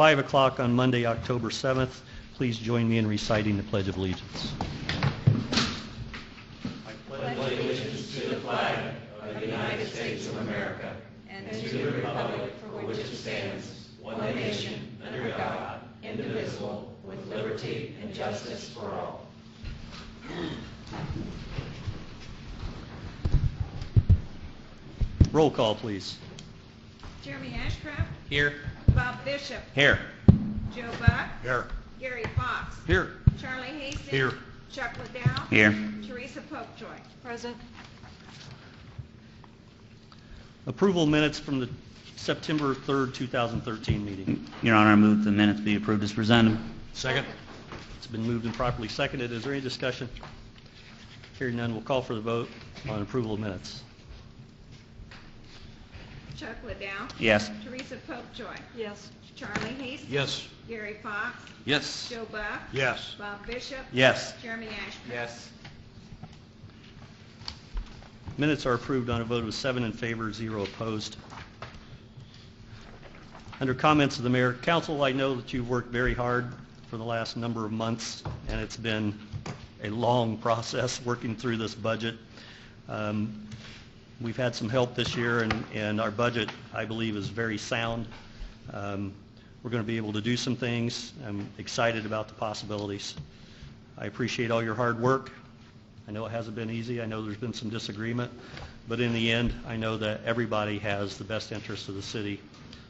5 o'clock on Monday, October 7th. Please join me in reciting the Pledge of Allegiance. I pledge allegiance to the flag of the United States of America and to the republic for which it stands, one nation, under God, indivisible, with liberty and justice for all. Roll call, please. Jeremy Ashcraft. Here. Bob Bishop. Here. Joe Buck. Here. Gary Fox. Here. Charlie Hastings. Here. Chuck Liddell. Here. Teresa Popejoy. Present. Approval minutes from the September 3rd, 2013 meeting. Your Honor, I move the minutes be approved as presented. Second. It's been moved and properly seconded. Is there any discussion? Hearing none, we'll call for the vote on approval of minutes. Chuck Liddell. Yes. Teresa Popejoy. Yes. Charlie Hastings. Yes. Gary Fox. Yes. Joe Buck. Yes. Bob Bishop. Yes. Jeremy Ashcraft. Yes. Minutes are approved on a vote of 7 in favor, 0 opposed. Under comments of the Mayor, Council, I know that you've worked very hard for the last number of months, and it's been a long process working through this budget. We've had some help this year, and our budget, I believe, is very sound. We're going to be able to do some things. I'm excited about the possibilities. I appreciate all your hard work. I know it hasn't been easy. I know there's been some disagreement. But in the end, I know that everybody has the best interests of the city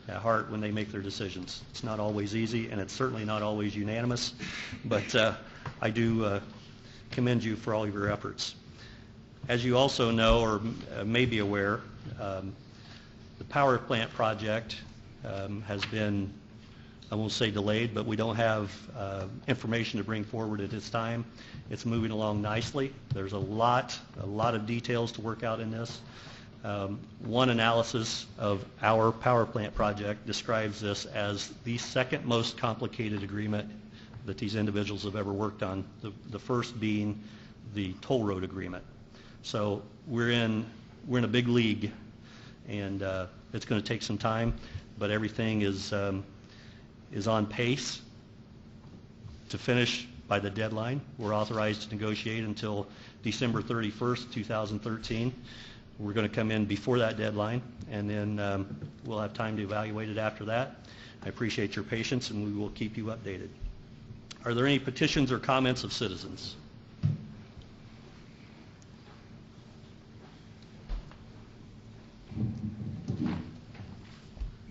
at heart when they make their decisions. It's not always easy, and it's certainly not always unanimous. But I do commend you for all of your efforts. As you also know, or may be aware, the power plant project has been, I won't say delayed, but we don't have information to bring forward at this time. It's moving along nicely. There's a lot of details to work out in this. One analysis of our power plant project describes this as the second most complicated agreement that these individuals have ever worked on, the first being the toll road agreement. So we're in a big league, and it's going to take some time, but everything is on pace to finish by the deadline. We're authorized to negotiate until December 31st, 2013. We're going to come in before that deadline, and then we'll have time to evaluate it after that. I appreciate your patience, and we will keep you updated. Are there any petitions or comments of citizens?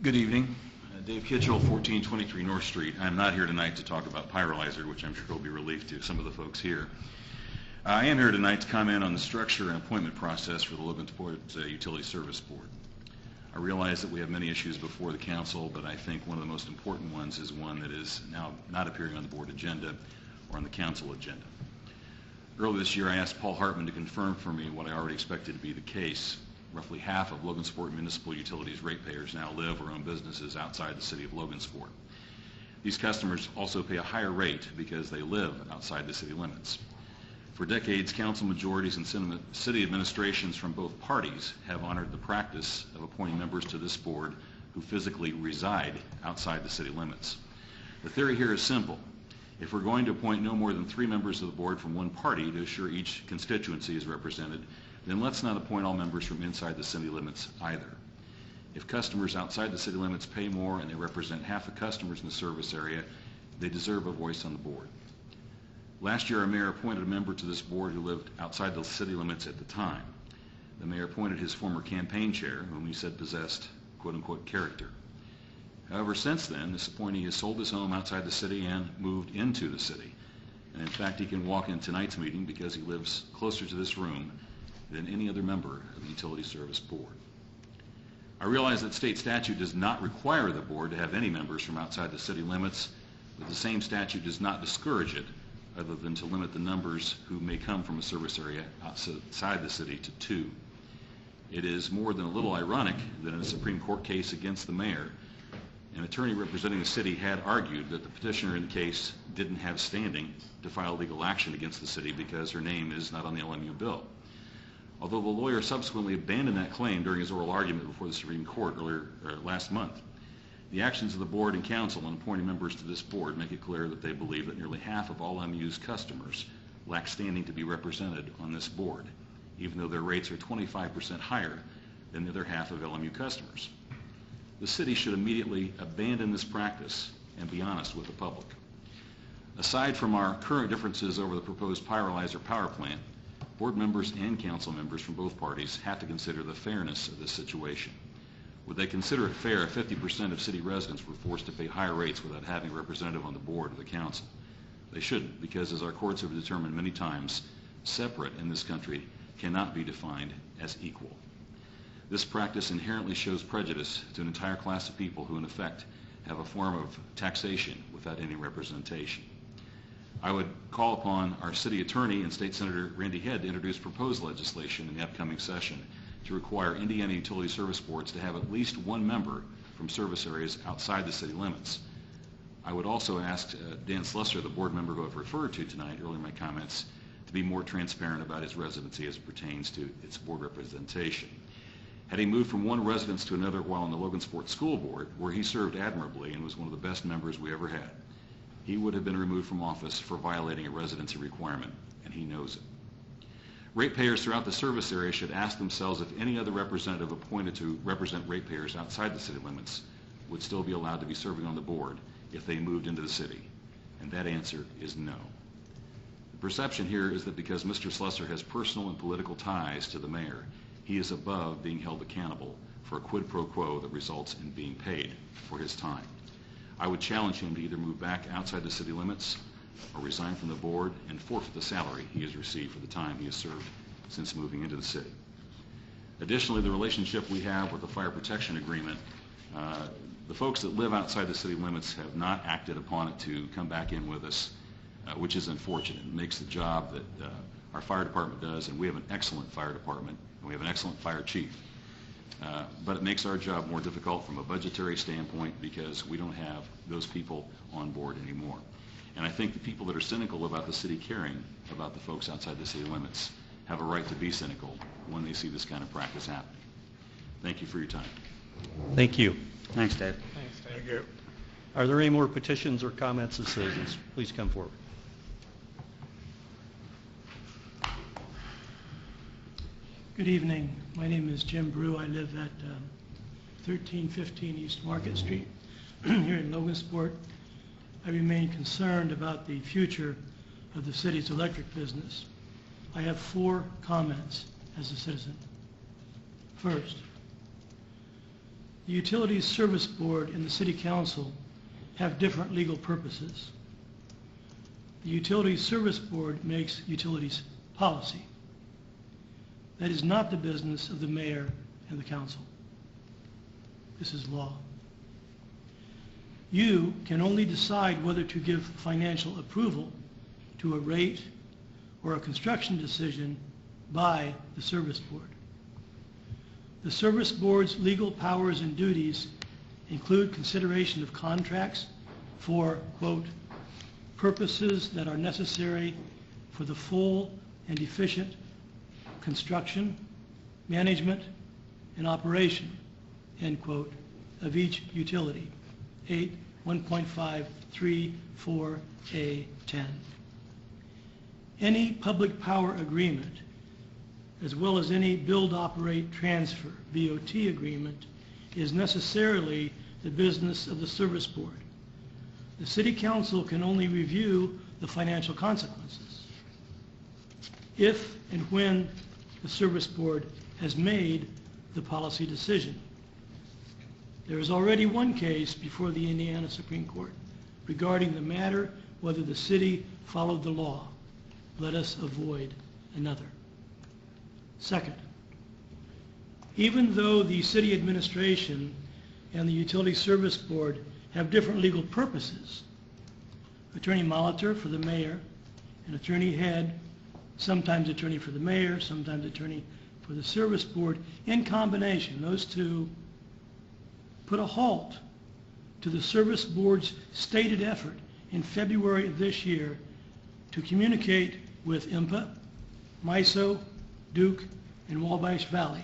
Good evening. Dave Kitchell, 1423 North Street. I'm not here tonight to talk about Pyrolyzer, which I'm sure will be relief to some of the folks here. I am here tonight to comment on the structure and appointment process for the Logansport Utility Service Board. I realize that we have many issues before the council, but I think one of the most important ones is one that is now not appearing on the board agenda or on the council agenda. Earlier this year, I asked Paul Hartman to confirm for me what I already expected to be the case. Roughly half of Logansport Municipal Utilities ratepayers now live or own businesses outside the city of Logansport. These customers also pay a higher rate because they live outside the city limits. For decades, council majorities and city administrations from both parties have honored the practice of appointing members to this board who physically reside outside the city limits. The theory here is simple. If we're going to appoint no more than 3 members of the board from one party to assure each constituency is represented, then let's not appoint all members from inside the city limits either. If customers outside the city limits pay more and they represent half the customers in the service area, they deserve a voice on the board. Last year, our mayor appointed a member to this board who lived outside the city limits at the time. The mayor appointed his former campaign chair, whom he said possessed quote-unquote character. However, since then, this appointee has sold his home outside the city and moved into the city. And in fact, he can walk in tonight's meeting because he lives closer to this room than any other member of the Utility Service Board. I realize that state statute does not require the board to have any members from outside the city limits, but the same statute does not discourage it, other than to limit the numbers who may come from a service area outside the city to 2. It is more than a little ironic that in a Supreme Court case against the mayor, an attorney representing the city had argued that the petitioner in the case didn't have standing to file legal action against the city because her name is not on the LMU bill. Although the lawyer subsequently abandoned that claim during his oral argument before the Supreme Court last month. The actions of the board and council in appointing members to this board make it clear that they believe that nearly half of all MU's customers lack standing to be represented on this board, even though their rates are 25% higher than the other half of LMU customers. The city should immediately abandon this practice and be honest with the public. Aside from our current differences over the proposed pyrolyzer power plant, board members and council members from both parties have to consider the fairness of this situation. Would they consider it fair if 50% of city residents were forced to pay higher rates without having a representative on the board or the council? They shouldn't, because as our courts have determined many times, separate in this country cannot be defined as equal. This practice inherently shows prejudice to an entire class of people who in effect have a form of taxation without any representation. I would call upon our city attorney and State Senator Randy Head to introduce proposed legislation in the upcoming session to require Indiana utility service boards to have at least one member from service areas outside the city limits. I would also ask Dan Slusser, the board member who I've referred to tonight earlier in my comments, to be more transparent about his residency as it pertains to its board representation. Had he moved from one residence to another while on the Logansport School Board, where he served admirably and was one of the best members we ever had, he would have been removed from office for violating a residency requirement, and he knows it. Ratepayers throughout the service area should ask themselves if any other representative appointed to represent ratepayers outside the city limits would still be allowed to be serving on the board if they moved into the city, and that answer is no. The perception here is that because Mr. Slusser has personal and political ties to the mayor, he is above being held accountable for a quid pro quo that results in being paid for his time. I would challenge him to either move back outside the city limits or resign from the board and forfeit the salary he has received for the time he has served since moving into the city. Additionally, the relationship we have with the fire protection agreement, the folks that live outside the city limits have not acted upon it to come back in with us, which is unfortunate. It makes the job that our fire department does, and we have an excellent fire department, and we have an excellent fire chief. But it makes our job more difficult from a budgetary standpoint because we don't have those people on board anymore. And I think the people that are cynical about the city caring about the folks outside the city limits have a right to be cynical when they see this kind of practice happening. Thank you for your time. Thank you. Thanks, Dave. Thank you. Are there any more petitions or comments of citizens? Please come forward. Good evening. My name is Jim Brew. I live at 1315 East Market Street here in Logansport. I remain concerned about the future of the city's electric business. I have 4 comments as a citizen. First, the Utilities Service Board and the City Council have different legal purposes. The Utilities Service Board makes utilities policy. That is not the business of the mayor and the council. This is law. You can only decide whether to give financial approval to a rate or a construction decision by the service board. The service board's legal powers and duties include consideration of contracts for, quote, purposes that are necessary for the full and efficient construction, management, and operation, end quote, of each utility. 1.534A10. Any public power agreement, as well as any build, operate, transfer, BOT agreement, is necessarily the business of the service board. The City Council can only review the financial consequences if and when the service board has made the policy decision. There is already one case before the Indiana Supreme Court regarding the matter whether the city followed the law. Let us avoid another. Second, even though the city administration and the Utility Service Board have different legal purposes, Attorney Molitor for the mayor and Attorney Head, sometimes attorney for the mayor, sometimes attorney for the service board, in combination, those two put a halt to the service board's stated effort in February of this year to communicate with IMPA, MISO, Duke, and Wabash Valley.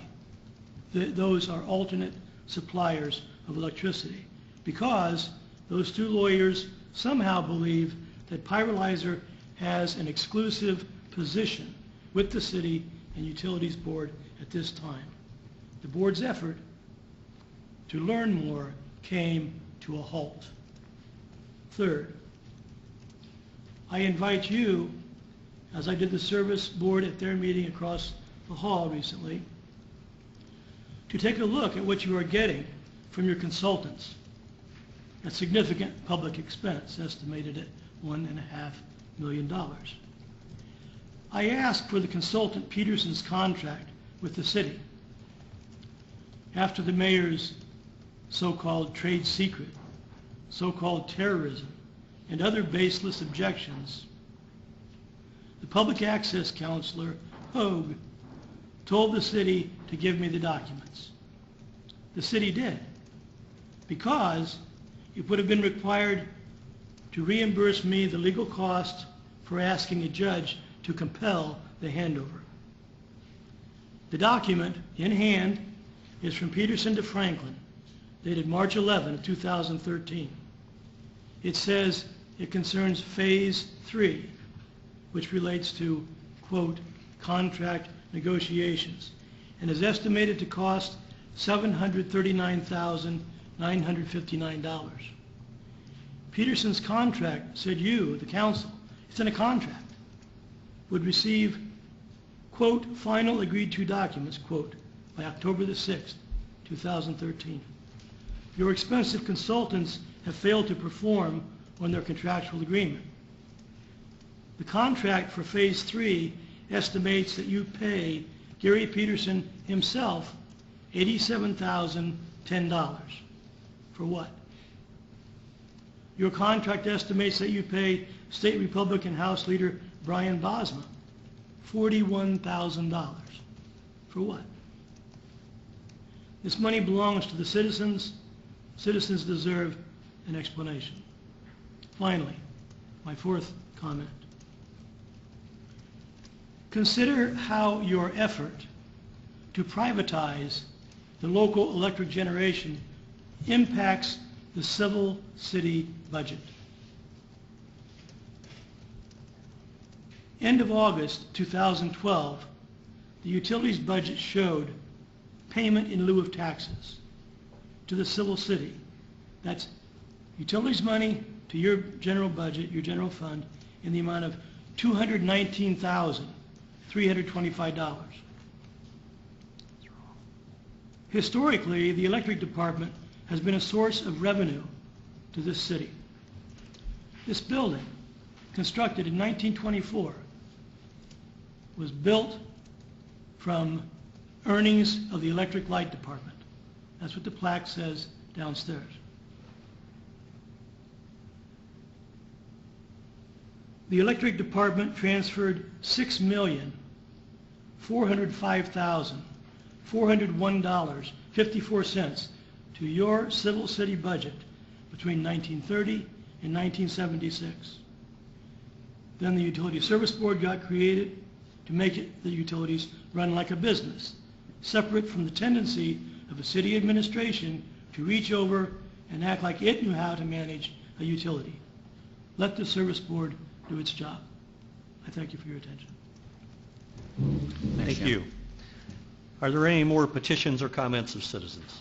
Those are alternate suppliers of electricity. because those two lawyers somehow believe that Pyrolyzer has an exclusive position with the City and Utilities Board at this time. The board's effort to learn more came to a halt. Third, I invite you, as I did the service board at their meeting across the hall recently, to take a look at what you are getting from your consultants. A significant public expense, estimated at $1.5 million. I asked for the consultant Peterson's contract with the city. After the mayor's so-called trade secret, so-called terrorism, and other baseless objections, the public access counselor, Hogue, told the city to give me the documents. The city did, because it would have been required to reimburse me the legal cost for asking a judge to compel the handover. The document in hand is from Peterson to Franklin, dated March 11, 2013. It says it concerns Phase 3, which relates to, quote, contract negotiations, and is estimated to cost $739,959. Peterson's contract said you, the council, it's in a contract, would receive, quote, final agreed to documents, quote, by October the 6th, 2013. Your expensive consultants have failed to perform on their contractual agreement. The contract for Phase 3 estimates that you pay Gary Peterson himself $87,010. For what? Your contract estimates that you pay State Republican House Leader Brian Bosma $41,000. For what? This money belongs to the citizens. Citizens deserve an explanation. Finally, my fourth comment. Consider how your effort to privatize the local electric generation impacts the civil city budget. End of August 2012, the utilities budget showed payment in lieu of taxes to the civil city. That's utilities money to your general budget, your general fund, in the amount of $219,325. Historically, the electric department has been a source of revenue to this city. This building, constructed in 1924, was built from earnings of the electric light department. That's what the plaque says downstairs. The electric department transferred $6,405,401.54 to your civil city budget between 1930 and 1976. Then the Utility Service Board got created to make the utilities run like a business, separate from the tendency of a city administration to reach over and act like it knew how to manage a utility. Let the Service Board do its job. I thank you for your attention. Thank you. Are there any more petitions or comments of citizens?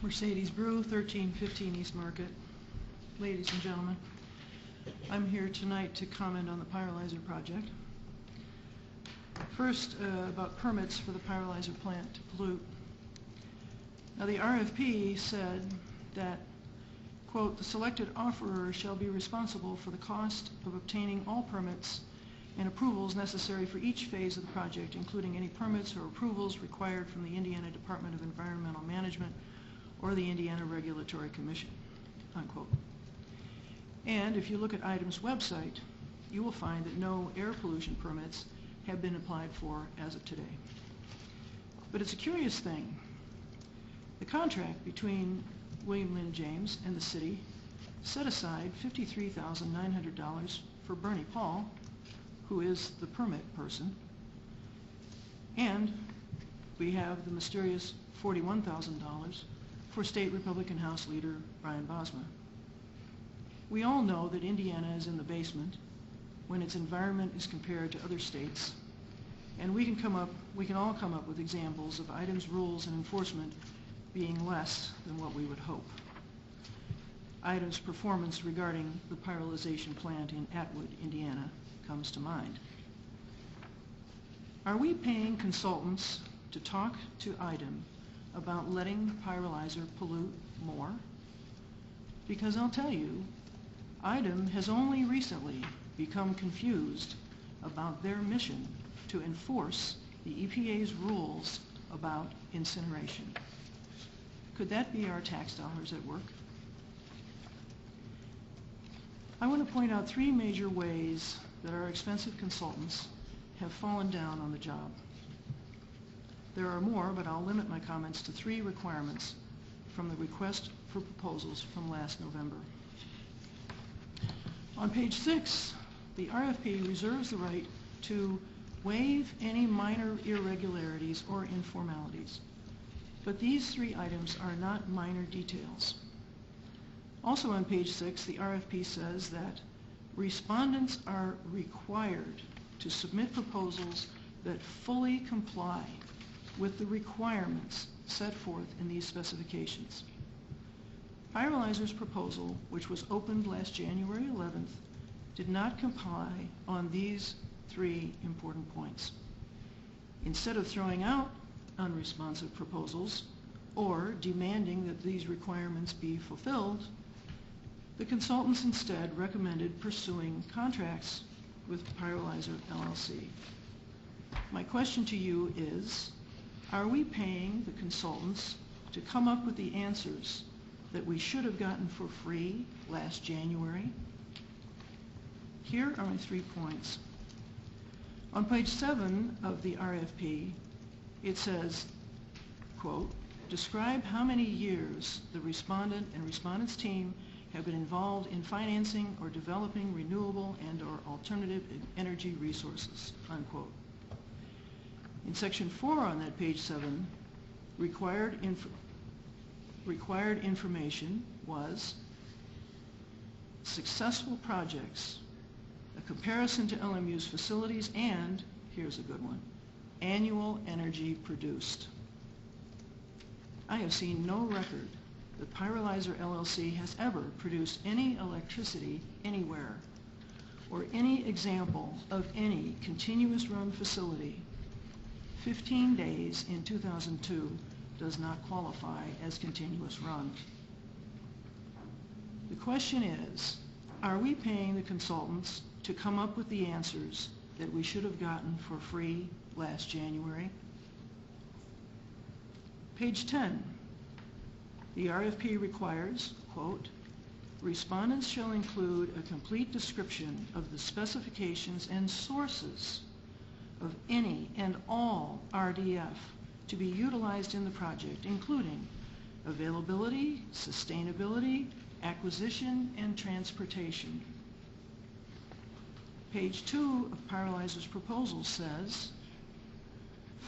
Mercedes Brew, 1315 East Market. Ladies and gentlemen, I'm here tonight to comment on the pyrolyzer project. First, about permits for the pyrolyzer plant to pollute. Now, the RFP said that, quote, the selected offerer shall be responsible for the cost of obtaining all permits and approvals necessary for each phase of the project, including any permits or approvals required from the Indiana Department of Environmental Management or the Indiana Regulatory Commission, unquote. And if you look at IDEM's website, you will find that no air pollution permits have been applied for as of today. But it's a curious thing. The contract between William Lynn James and the city set aside $53,900 for Bernie Paul who is the permit person. And we have the mysterious $41,000 for State Republican House Leader Brian Bosma. We all know that Indiana is in the basement when its environment is compared to other states, and we can all come up with examples of items, rules, and enforcement being less than what we would hope. Items performance regarding the pyrolyzation plant in Atwood, Indiana, comes to mind. Are we paying consultants to talk to IDEM about letting pyrolyzer pollute more? Because I'll tell you, IDEM has only recently become confused about their mission to enforce the EPA's rules about incineration. Could that be our tax dollars at work? I want to point out three major ways that our expensive consultants have fallen down on the job. There are more, but I'll limit my comments to three requirements from the request for proposals from last November. On page 6, the RFP reserves the right to waive any minor irregularities or informalities, but these three items are not minor details. Also on page 6, the RFP says that respondents are required to submit proposals that fully comply with the requirements set forth in these specifications. Pyrolyzer's proposal, which was opened last January 11th, did not comply on these three important points. Instead of throwing out unresponsive proposals or demanding that these requirements be fulfilled, the consultants instead recommended pursuing contracts with Pyrolyzer LLC. My question to you is, are we paying the consultants to come up with the answers that we should have gotten for free last January? Here are my 3 points. On page 7 of the RFP, it says, quote, describe how many years the respondent and respondent's team have been involved in financing or developing renewable and or alternative energy resources, unquote. In section 4 on that page 7, required information was successful projects, a comparison to LMU's facilities, and, here's a good one, annual energy produced. I have seen no record that Pyrolyzer LLC has ever produced any electricity anywhere, or any example of any continuous run facility. 15 days in 2002 does not qualify as continuous run. The question is, are we paying the consultants to come up with the answers that we should have gotten for free last January? Page 10, the RFP requires, quote, respondents shall include a complete description of the specifications and sources of any and all RDF to be utilized in the project, including availability, sustainability, acquisition, and transportation. Page 2 of Pyrolyzer's proposal says,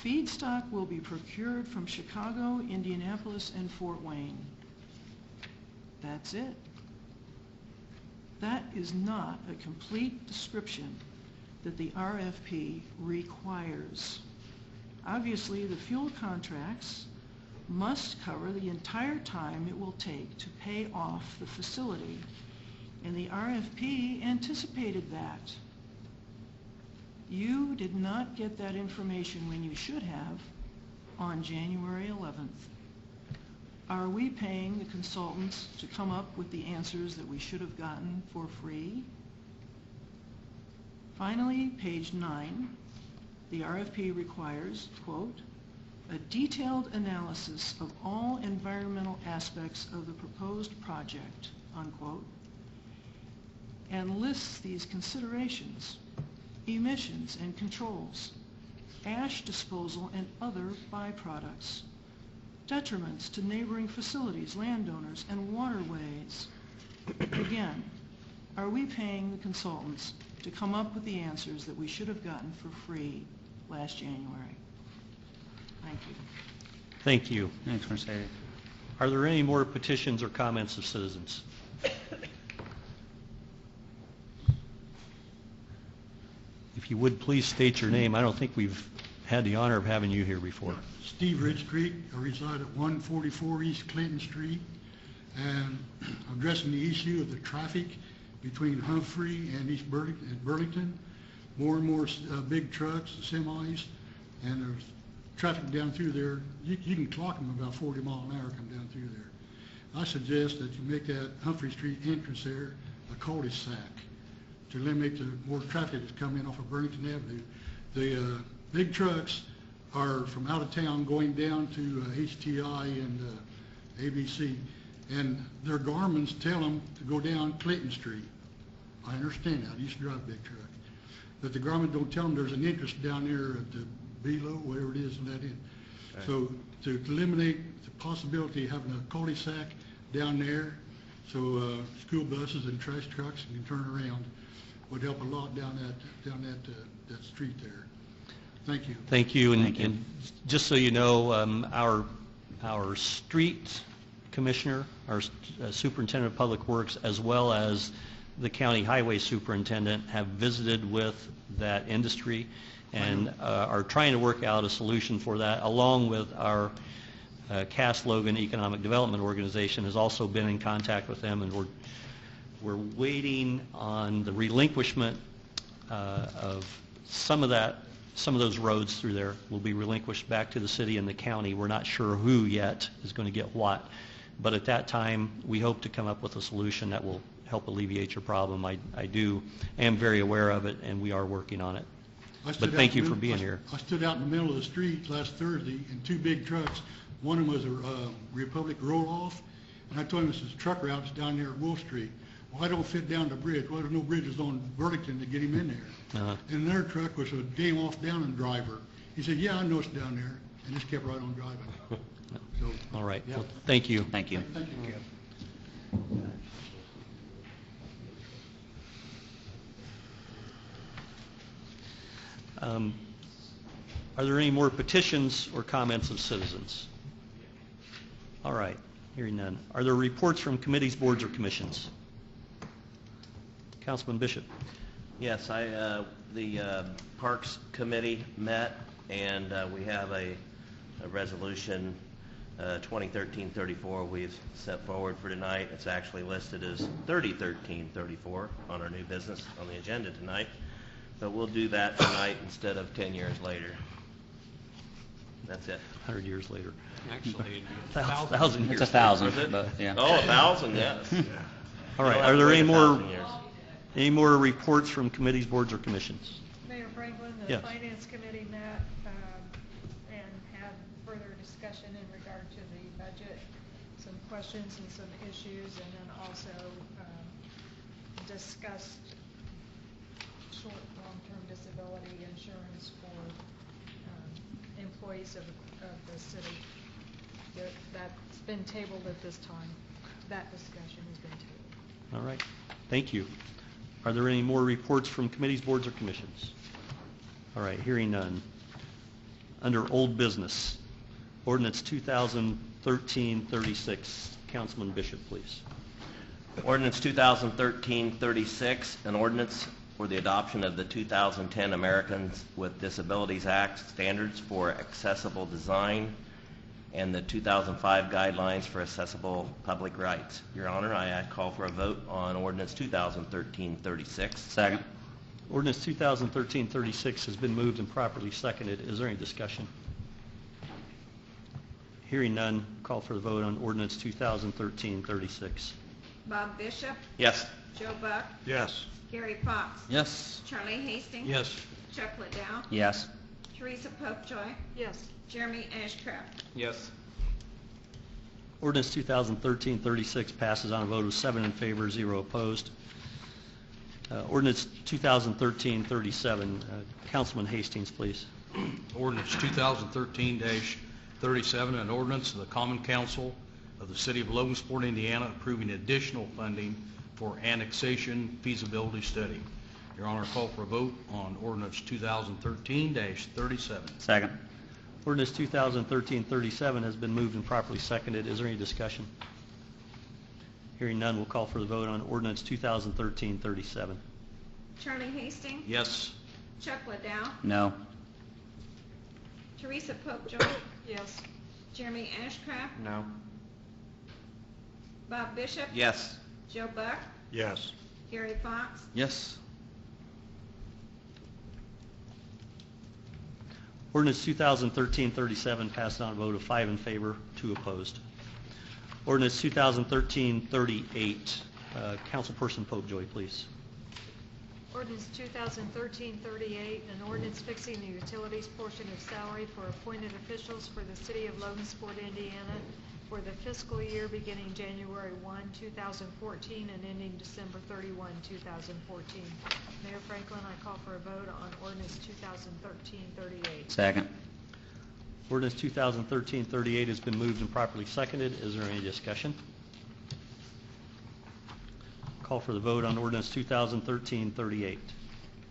feedstock will be procured from Chicago, Indianapolis, and Fort Wayne. That's it. That is not a complete description that the RFP requires. Obviously, the fuel contracts must cover the entire time it will take to pay off the facility, and the RFP anticipated that. You did not get that information when you should have on January 11th. Are we paying the consultants to come up with the answers that we should have gotten for free? Finally, page 9, the RFP requires, quote, a detailed analysis of all environmental aspects of the proposed project, unquote, and lists these considerations: emissions and controls, ash disposal and other byproducts, detriments to neighboring facilities, landowners, and waterways. Again, are we paying the consultants to come up with the answers that we should have gotten for free last January? Thank you. Thank you. Thanks, Mercedes. Are there any more petitions or comments of citizens? If you would please state your name. I don't think we've had the honor of having you here before. Steve Ridgecreek. I reside at 144 East Clinton Street, and I'm addressing the issue of the traffic between Humphrey and East Burlington. More and more big trucks, semis, and there's traffic down through there. You can clock them about 40 miles an hour come down through there. I suggest that you make that Humphrey Street entrance there a cul-de-sac to eliminate the more traffic that's coming in off of Burlington Avenue. The big trucks are from out of town going down to HTI and ABC, and their Garmins tell them to go down Clinton Street. I understand that. I used to drive a big truck. But the Garmin don't tell them there's an entrance down there at the Below, whatever it is, in that end. Okay. So to eliminate the possibility of having a cul-de-sac down there so school buses and trash trucks can turn around would help a lot down that street there. Thank you. Thank you. Thank you. And just so you know, our street commissioner, our superintendent of public works, as well as the county highway superintendent have visited with that industry and are trying to work out a solution for that, along with our Cass Logan Economic Development Organization has also been in contact with them, and we're waiting on the relinquishment of some of those roads through there will be relinquished back to the city and the county. We're not sure who yet is going to get what, but at that time we hope to come up with a solution that will help alleviate your problem. I am very aware of it, and we are working on it. But thank you for being here. I stood out in the middle of the street last Thursday in two big trucks. One of them was a Republic roll-off, and I told him this is truck routes down there at Wolf Street. Well, I don't fit down the bridge. Well, there's no bridges on Burlington to get him in there. And their truck was a game off down and driver. He said, yeah, I know it's down there, and just kept right on driving. So, all right. Yeah. Well, thank you. Thank you. Thank you. Are there any more petitions or comments of citizens? All right, hearing none. Are there reports from committees, boards, or commissions? Councilman Bishop. Yes, the Parks Committee met, and we have a resolution 2013-34 we've set forward for tonight. It's actually listed as 3013-34 on our new business on the agenda tonight. But we'll do that tonight instead of 10 years later. That's it. 100 years later. Actually, 1,000 years. It's 1,000, but yeah. Oh, 1,000, yes. All right, are there any more reports from committees, boards, or commissions? Mayor Franklin, the Yes. Finance Committee met and had further discussion in regard to the budget, some questions and some issues, and then also discussed short, long-term disability insurance for employees of the city. That's been tabled at this time. That discussion has been tabled. All right, thank you. Are there any more reports from committees, boards, or commissions? All right, hearing none. Under old business, ordinance 2013-36. Councilman Bishop, please. Ordinance 2013-36, an ordinance for the adoption of the 2010 Americans with Disabilities Act standards for accessible design and the 2005 guidelines for accessible public rights. Your Honor, I call for a vote on ordinance 2013-36. Second. Ordinance 2013-36 has been moved and properly seconded. Is there any discussion? Hearing none, call for the vote on ordinance 2013-36. Bob Bishop, Yes. Joe Buck, yes. Gary Fox, Yes. Charlie Hastings, Yes. Chuck Liddell, Yes. Teresa Popejoy, Yes. Jeremy Ashcraft. Yes. Ordinance 2013-36 passes on a vote of 7 in favor, 0 opposed. Ordinance 2013-37. Councilman Hastings, please. Ordinance 2013-37, an ordinance of the Common Council of the City of Logansport, Indiana, approving additional funding for annexation feasibility study. Your Honor, call for a vote on ordinance 2013-37. Second. Ordinance 2013-37 has been moved and properly seconded. Is there any discussion? Hearing none, we'll call for the vote on ordinance 2013-37. Charlie Hastings. Yes. Chuck Liddell. No. Teresa Popejoy. Yes. Jeremy Ashcraft. No. Bob Bishop. Yes. Joe Buck. Yes. Gary Fox. Yes. Ordinance 2013-37 passed on a vote of 5 in favor, 2 opposed. Ordinance 2013-38. Councilperson Popejoy, please. Ordinance 2013-38, an ordinance fixing the utilities portion of salary for appointed officials for the city of Logansport, Indiana for the fiscal year beginning January 1, 2014 and ending December 31, 2014. Mayor Franklin, I call for a vote on ordinance 2013-38. Second. Ordinance 2013-38 has been moved and properly seconded. Is there any discussion? Call for the vote on ordinance 2013-38.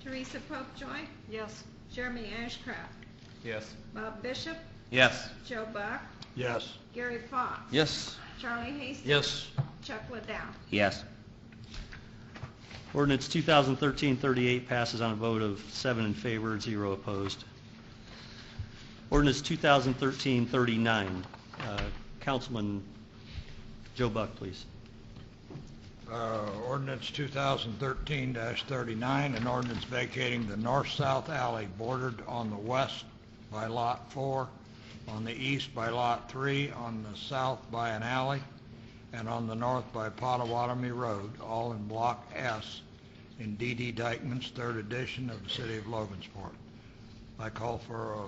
Teresa Popejoy. Yes. Jeremy Ashcraft. Yes. Bob Bishop. Yes. Joe Buck. Yes. Gary Fox. Yes. Charlie Hastings. Yes. Chuck Liddell. Yes. Ordinance 2013-38 passes on a vote of 7 in favor, 0 opposed. Ordinance 2013-39. Councilman Joe Buck, please. Ordinance 2013-39, an ordinance vacating the north-south alley bordered on the west by Lot 4, on the east by Lot 3, on the south by an alley, and on the north by Pottawatomie Road, all in Block S in D.D. Dykeman's 3rd edition of the City of Logansport. I call for a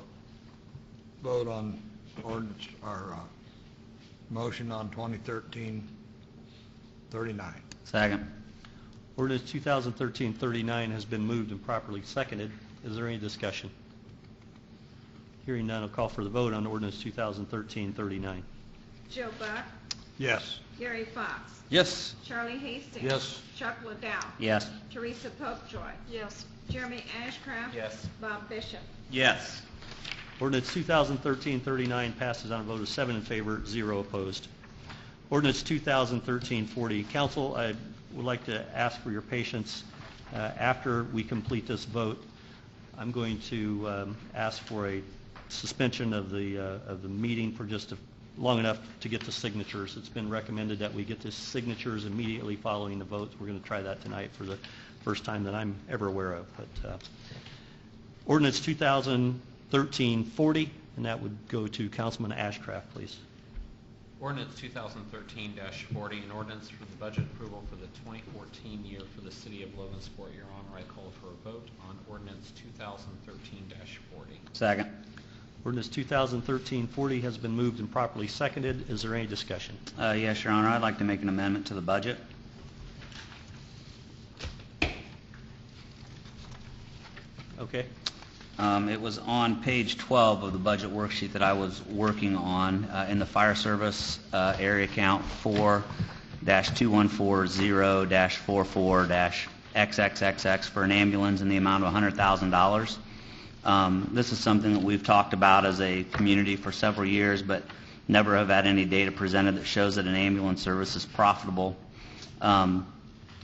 vote on ordinance, or motion on 2013-39. Second. Ordinance 2013-39 has been moved and properly seconded. Is there any discussion? Hearing none, I'll call for the vote on ordinance 2013-39. Joe Buck. Yes. Gary Fox. Yes. Charlie Hastings. Yes. Chuck Liddell. Yes. Teresa Popejoy. Yes. Jeremy Ashcraft. Yes. Bob Bishop. Yes. Ordinance 2013-39 passes on a vote of 7 in favor, 0 opposed. Ordinance 2013-40. Council, I would like to ask for your patience. After we complete this vote, I'm going to ask for a suspension of the meeting for just long enough to get the signatures. It's been recommended that we get the signatures immediately following the vote. We're going to try that tonight for the first time that I'm ever aware of. But Ordinance 2013-40, and that would go to Councilman Ashcraft, please. Ordinance 2013-40, an ordinance for the budget approval for the 2014 year for the City of Logansport. Your Honor, I call for a vote on ordinance 2013-40. Second. Ordinance 2013-40 has been moved and properly seconded. Is there any discussion? Yes, Your Honor. I'd like to make an amendment to the budget. Okay. It was on page 12 of the budget worksheet that I was working on in the fire service area account 4-2140-44-XXXX for an ambulance in the amount of $100,000. This is something that we've talked about as a community for several years, but never have had any data presented that shows that an ambulance service is profitable.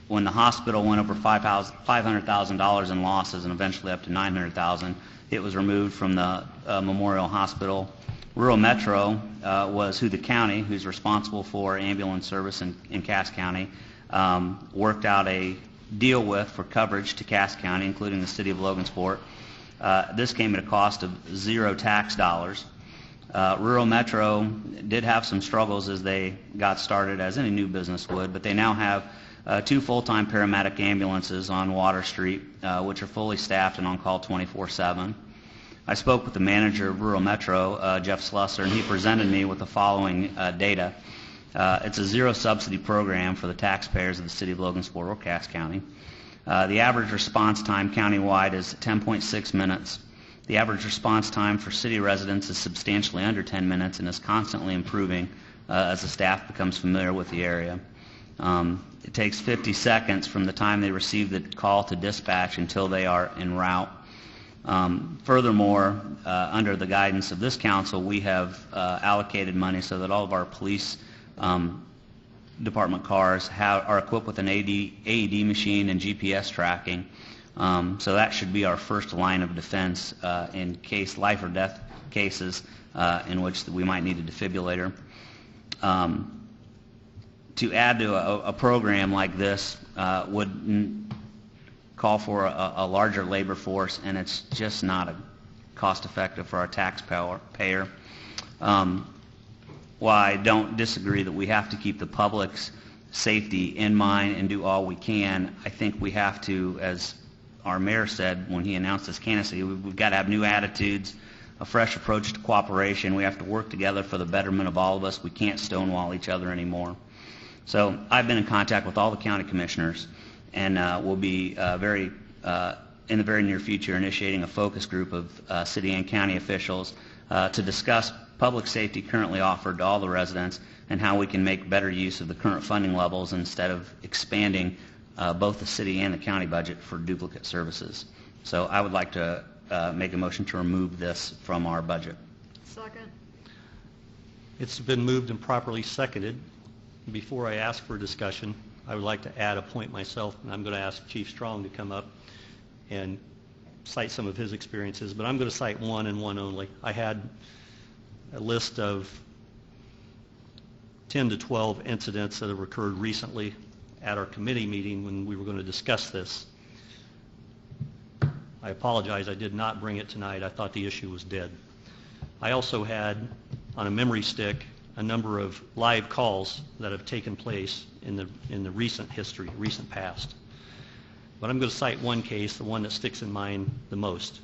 When the hospital went over $500,000 in losses and eventually up to $900,000, it was removed from the Memorial Hospital. Rural Metro was who the county, who's responsible for ambulance service in Cass County, worked out a deal with for coverage to Cass County, including the City of Logansport. This came at a cost of 0 tax dollars. Rural Metro did have some struggles as they got started, as any new business would, but they now have 2 full-time paramedic ambulances on Water Street, which are fully staffed and on call 24/7. I spoke with the manager of Rural Metro, Jeff Slusser, and he presented me with the following data. It's a 0 subsidy program for the taxpayers of the City of Logansport or Cass County. The average response time countywide is 10.6 minutes. The average response time for city residents is substantially under 10 minutes and is constantly improving as the staff becomes familiar with the area. It takes 50 seconds from the time they receive the call to dispatch until they are en route. Furthermore, under the guidance of this council, we have allocated money so that all of our police department cars are equipped with an AED machine and GPS tracking. So that should be our first line of defense in case life or death cases in which we might need a defibrillator. To add to a program like this would call for a larger labor force, and it's just not cost effective for our taxpayer. While I don't disagree that we have to keep the public's safety in mind and do all we can, I think we have to, as our mayor said when he announced his candidacy, we've got to have new attitudes, a fresh approach to cooperation. We have to work together for the betterment of all of us. We can't stonewall each other anymore. So I've been in contact with all the county commissioners, and we'll be in the very near future initiating a focus group of city and county officials to discuss public safety currently offered to all the residents and how we can make better use of the current funding levels instead of expanding both the city and the county budget for duplicate services. So I would like to make a motion to remove this from our budget. Second. It's been moved and properly seconded. Before I ask for discussion, I would like to add a point myself, and I'm going to ask Chief Strong to come up and cite some of his experiences, but I'm going to cite one and one only. I had a list of 10 to 12 incidents that have occurred recently at our committee meeting when we were going to discuss this. I apologize, I did not bring it tonight. I thought the issue was dead. I also had on a memory stick a number of live calls that have taken place in the recent history, recent past. But I'm going to cite one case, the one that sticks in mind the most.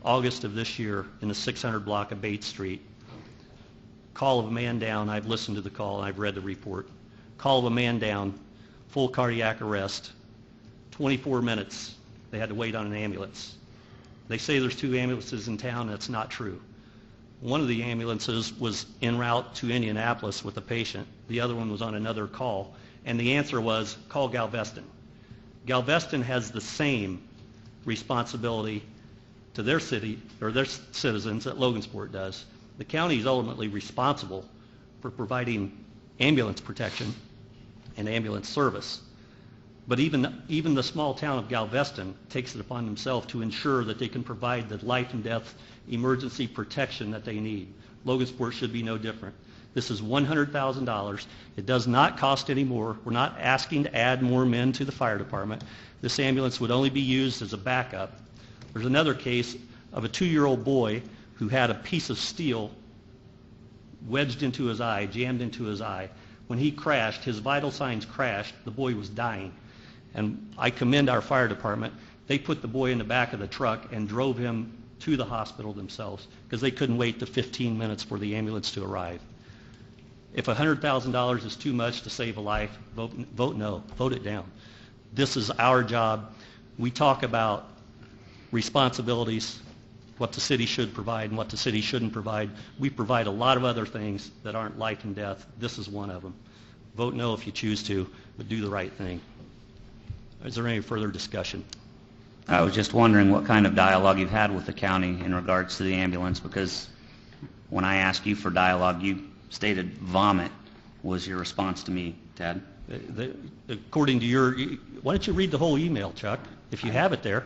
August of this year in the 600 block of Bates Street. Call of a man down. I've listened to the call and I've read the report. Call of a man down, full cardiac arrest, 24 minutes. They had to wait on an ambulance. They say there's 2 ambulances in town. That's not true. One of the ambulances was en route to Indianapolis with a patient. The other one was on another call. And the answer was, call Galveston. Galveston has the same responsibility to their city, or their citizens, that Logansport does. The county is ultimately responsible for providing ambulance protection and ambulance service. But even the small town of Galveston takes it upon themselves to ensure that they can provide the life and death emergency protection that they need. Logansport should be no different. This is $100,000. It does not cost any more. We're not asking to add more men to the fire department. This ambulance would only be used as a backup. There's another case of a 2-year-old boy who had a piece of steel wedged into his eye, jammed into his eye. When he crashed, his vital signs crashed. The boy was dying. And I commend our fire department. They put the boy in the back of the truck and drove him to the hospital themselves because they couldn't wait the 15 minutes for the ambulance to arrive. If $100,000 is too much to save a life, vote no. Vote it down. This is our job. We talk about responsibilities, what the city should provide and what the city shouldn't provide. We provide a lot of other things that aren't life and death. This is one of them. Vote no if you choose to, but do the right thing. Is there any further discussion? I was just wondering what kind of dialogue you've had with the county in regards to the ambulance, because when I asked you for dialogue, you stated vomit was your response to me, Ted. According to your, why don't you read the whole email, Chuck? If you have it there,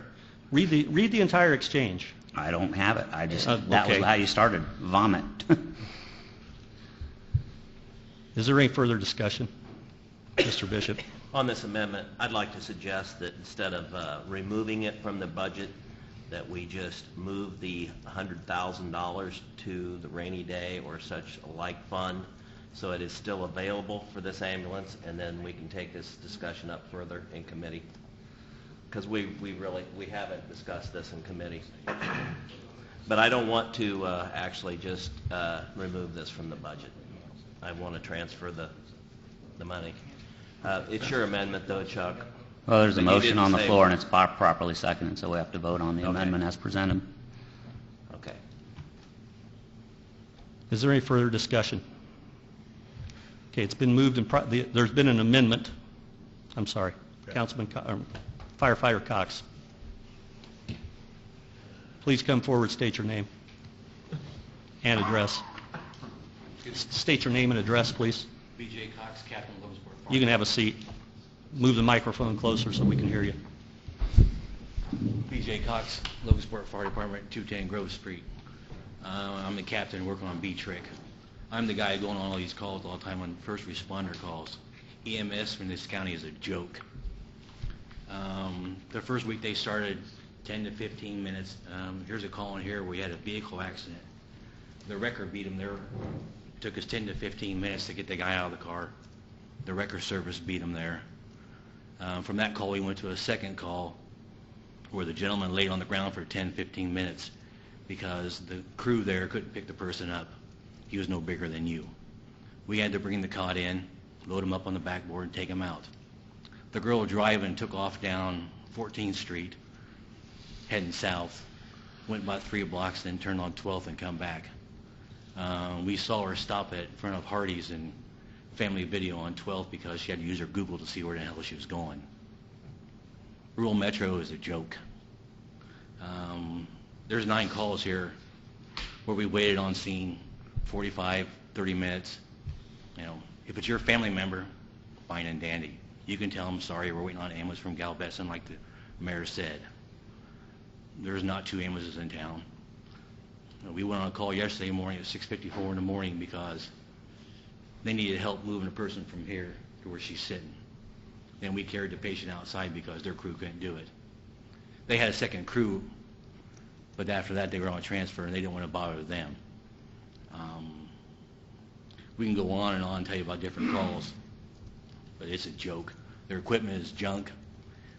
read the entire exchange. I don't have it. I just that was how you started, vomit. Is there any further discussion, Mr. Bishop? On this amendment, I'd like to suggest that instead of removing it from the budget, that we just move the $100,000 to the rainy day or such like fund, so it is still available for this ambulance, and then we can take this discussion up further in committee. Because we haven't discussed this in committee. But I don't want to actually just remove this from the budget. I want to transfer the money. It's your amendment, though, Chuck. Well, there's a But you motion didn't on the say- floor, and it's properly seconded, so we have to vote on the Okay. amendment as presented. Okay. Is there any further discussion? Okay, it's been moved and there's been an amendment I'm sorry, Firefighter Cox. Please come forward, state your name and address. State your name and address, please. B.J. Cox, Captain, Logansport. You can have a seat. Move the microphone closer so we can hear you. B.J. Cox, Logansport Fire Department, 210 Grove Street. I'm the captain working on B-Trick. I'm the guy going on all these calls all the time on first responder calls. EMS in this county is a joke. The first week they started 10 to 15 minutes. Here's a call in here where we had a vehicle accident. The wrecker beat him there. Took us 10 to 15 minutes to get the guy out of the car. The wrecker service beat him there. From that call, we went to a second call where the gentleman laid on the ground for 10, 15 minutes because the crew there couldn't pick the person up. He was no bigger than you. We had to bring the cot in, load him up on the backboard, and take him out. The girl driving took off down 14th Street, heading south, went about 3 blocks, then turned on 12th and come back. We saw her stop in front of Hardee's and family video on 12th because she had to use her Google to see where the hell she was going. Rural Metro is a joke. There's 9 calls here where we waited on scene 45, 30 minutes. You know, if it's your family member, fine and dandy. You can tell them, sorry, we're waiting on an ambulance from Galveston like the mayor said. There's not 2 ambulances in town. We went on a call yesterday morning at 6:54 in the morning because they needed help moving a person from here to where she's sitting. Then we carried the patient outside because their crew couldn't do it. They had a second crew, but after that they were on a transfer and they didn't want to bother them. We can go on and tell you about different calls, but it's a joke. Their equipment is junk.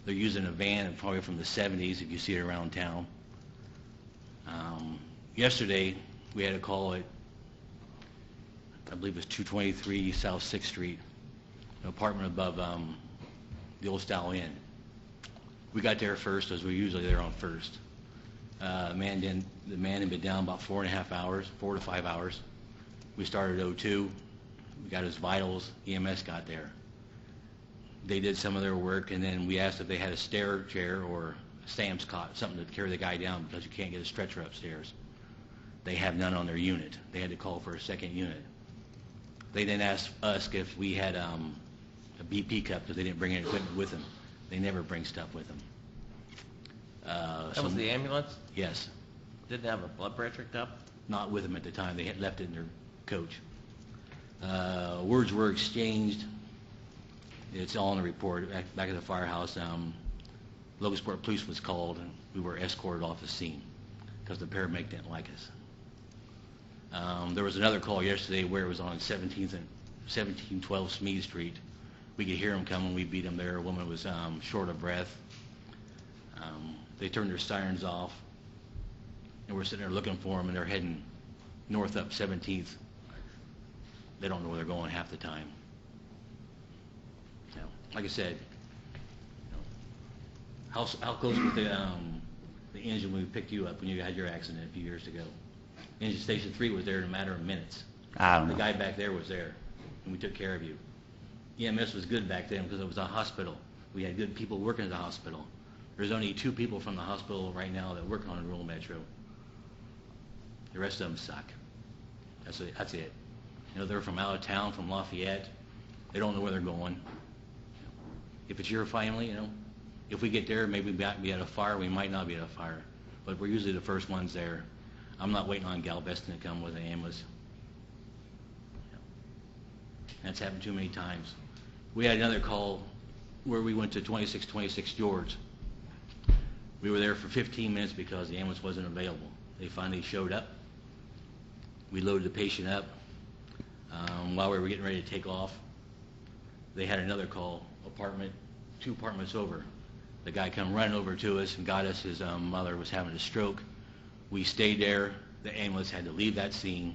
They're using a van probably from the 70s if you see it around town. Yesterday, we had a call at, I believe it was 223 South 6th Street, an apartment above the Old Style Inn. We got there first, as we're usually there on first. The man had been down about 4 to 5 hours. We started at 02. We got his vitals. EMS got there. They did some of their work, and then we asked if they had a stair chair or a Sam's cot, something to carry the guy down because you can't get a stretcher upstairs. They have none on their unit. They had to call for a second unit. They then asked us if we had a BP cup because they didn't bring any equipment with them. They never bring stuff with them. That was the ambulance? Yes. Didn't have a blood pressure cup? Not with them at the time. They had left it in their coach. Words were exchanged. It's all in the report. Back at the firehouse, Logansport Police was called, and we were escorted off the scene because the paramedic didn't like us. There was another call yesterday where it was on 17th and 1712 Smead Street. We could hear them coming. We beat them there. A woman was short of breath. They turned their sirens off, and we're sitting there looking for them, and they're heading north up 17th. They don't know where they're going half the time. You know, like I said, you know, how close was the engine when we picked you up when you had your accident a few years ago? Engine Station 3 was there in a matter of minutes. I don't know. The guy back there was there, and we took care of you. EMS was good back then because it was a hospital. We had good people working at the hospital. There's only 2 people from the hospital right now that work on rural Metro. The rest of them suck. That's it. You know, they're from out of town, from Lafayette. They don't know where they're going. If it's your family, you know, if we get there, maybe we'll be at a fire. We might not be at a fire, but we're usually the first ones there. I'm not waiting on Galveston to come with an ambulance. That's happened too many times. We had another call where we went to 2626 George. We were there for 15 minutes because the ambulance wasn't available. They finally showed up. We loaded the patient up. While we were getting ready to take off, they had another call, 2 apartments over. The guy come running over to us and got us. His mother was having a stroke. We stayed there. The ambulance had to leave that scene,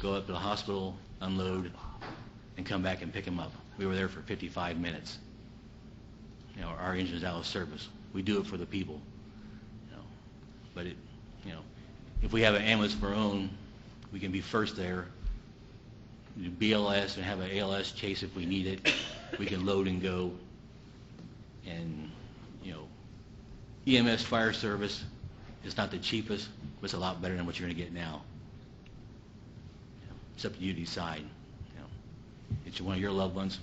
go up to the hospital, unload, and come back and pick him up. We were there for 55 minutes. You know, our engine's out of service. We do it for the people. You know, but it, you know, if we have an ambulance of our own, we can be first there. Do BLS and have an ALS chase if we need it. We can load and go. And, EMS fire service is not the cheapest, but it's a lot better than what you're going to get now. It's up to you to decide. It's one of your loved ones.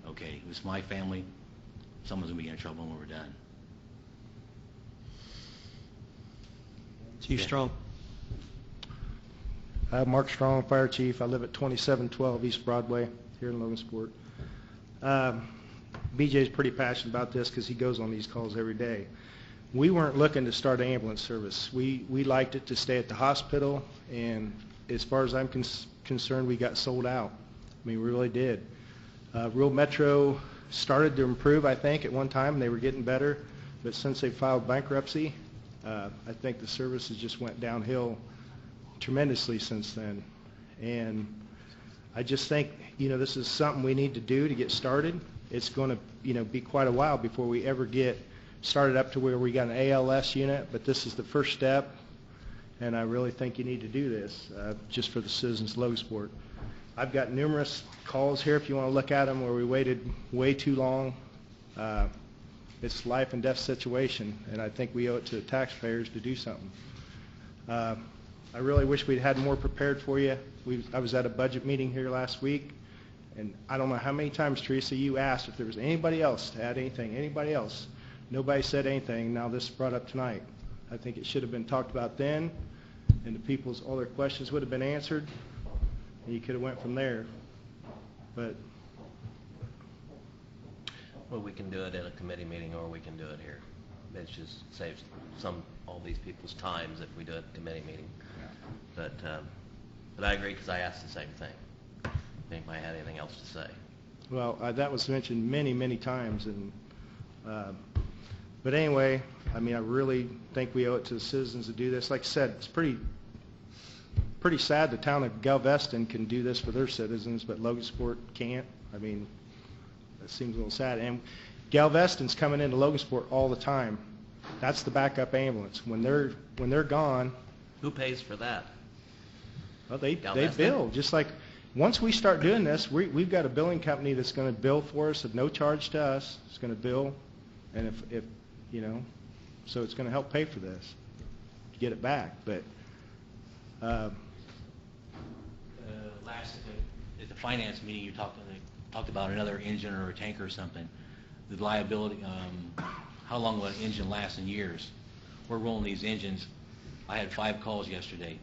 Okay, if it's my family, someone's going to be in trouble when we're done. Chief Strong. Mark Strong, Fire Chief. I live at 2712 East Broadway here in Logansport. BJ's pretty passionate about this because he goes on these calls every day. We weren't looking to start an ambulance service. We liked it to stay at the hospital, and as far as I'm concerned, we got sold out. I mean, we really did. Rural Metro started to improve, I think, at one time, and they were getting better, but since they filed bankruptcy, I think the services just went downhill tremendously since then. And I just think, this is something we need to do to get started. It's going to, be quite a while before we ever get started up to where we got an ALS unit, but this is the first step, and I really think you need to do this just for the citizens of Logansport. I've got numerous calls here if you want to look at them where we waited way too long. It's a life and death situation, and I think we owe it to the taxpayers to do something. I really wish we'd had more prepared for you. I was at a budget meeting here last week, and I don't know how many times, Teresa, you asked if there was anybody else to add anything, anybody else. Nobody said anything. Now this is brought up tonight. I think it should have been talked about then, and the people's, all their questions would have been answered, and you could have went from there. But Well, we can do it in a committee meeting, or we can do it here. It just saves all these people's times if we do it at a committee meeting. But I agree, because I asked the same thing. If anybody had anything else to say. well, that was mentioned many, many times, and but anyway, I mean, I really think we owe it to the citizens to do this. Like I said, it's pretty sad the town of Galveston can do this for their citizens, but Logansport can't. I mean, that seems a little sad. And Galveston's coming into Logansport all the time. That's the backup ambulance. When they're gone, Who pays for that? well, they Galveston? bill. Just like once we start doing this, we've got a billing company that's going to bill for us at no charge to us. It's going to bill, and if so it's going to help pay for this to get it back. But Last at the finance meeting, you talked about another engine or a tanker or something. The liability, how long will an engine last in years? We're rolling these engines. I had 5 calls yesterday,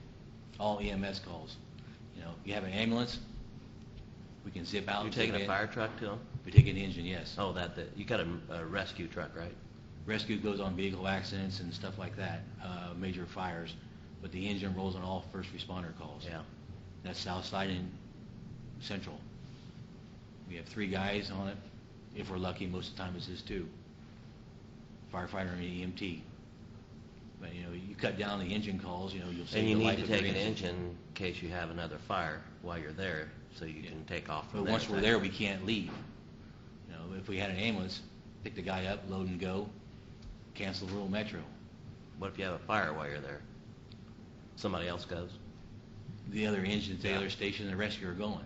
all EMS calls. You have an ambulance, we can zip out. You're taking a fire truck to them? We take an engine, yes. Oh, you got a rescue truck, right? Rescue goes on vehicle accidents and stuff like that, major fires, but the engine rolls on all first responder calls. Yeah. That's South Side and Central. We have 3 guys on it. If we're lucky, most of the time it's just 2. Firefighter and EMT. But, you cut down the engine calls, you'll save And you the need life to of your take an engine. engine in case you have another fire while you're there, so you can take off from But there. once we're there, we can't leave. If we had an ambulance, pick the guy up, load and go, cancel rural metro. What if you have a fire while you're there? Somebody else goes? The other engines, the other station, the rescue are going.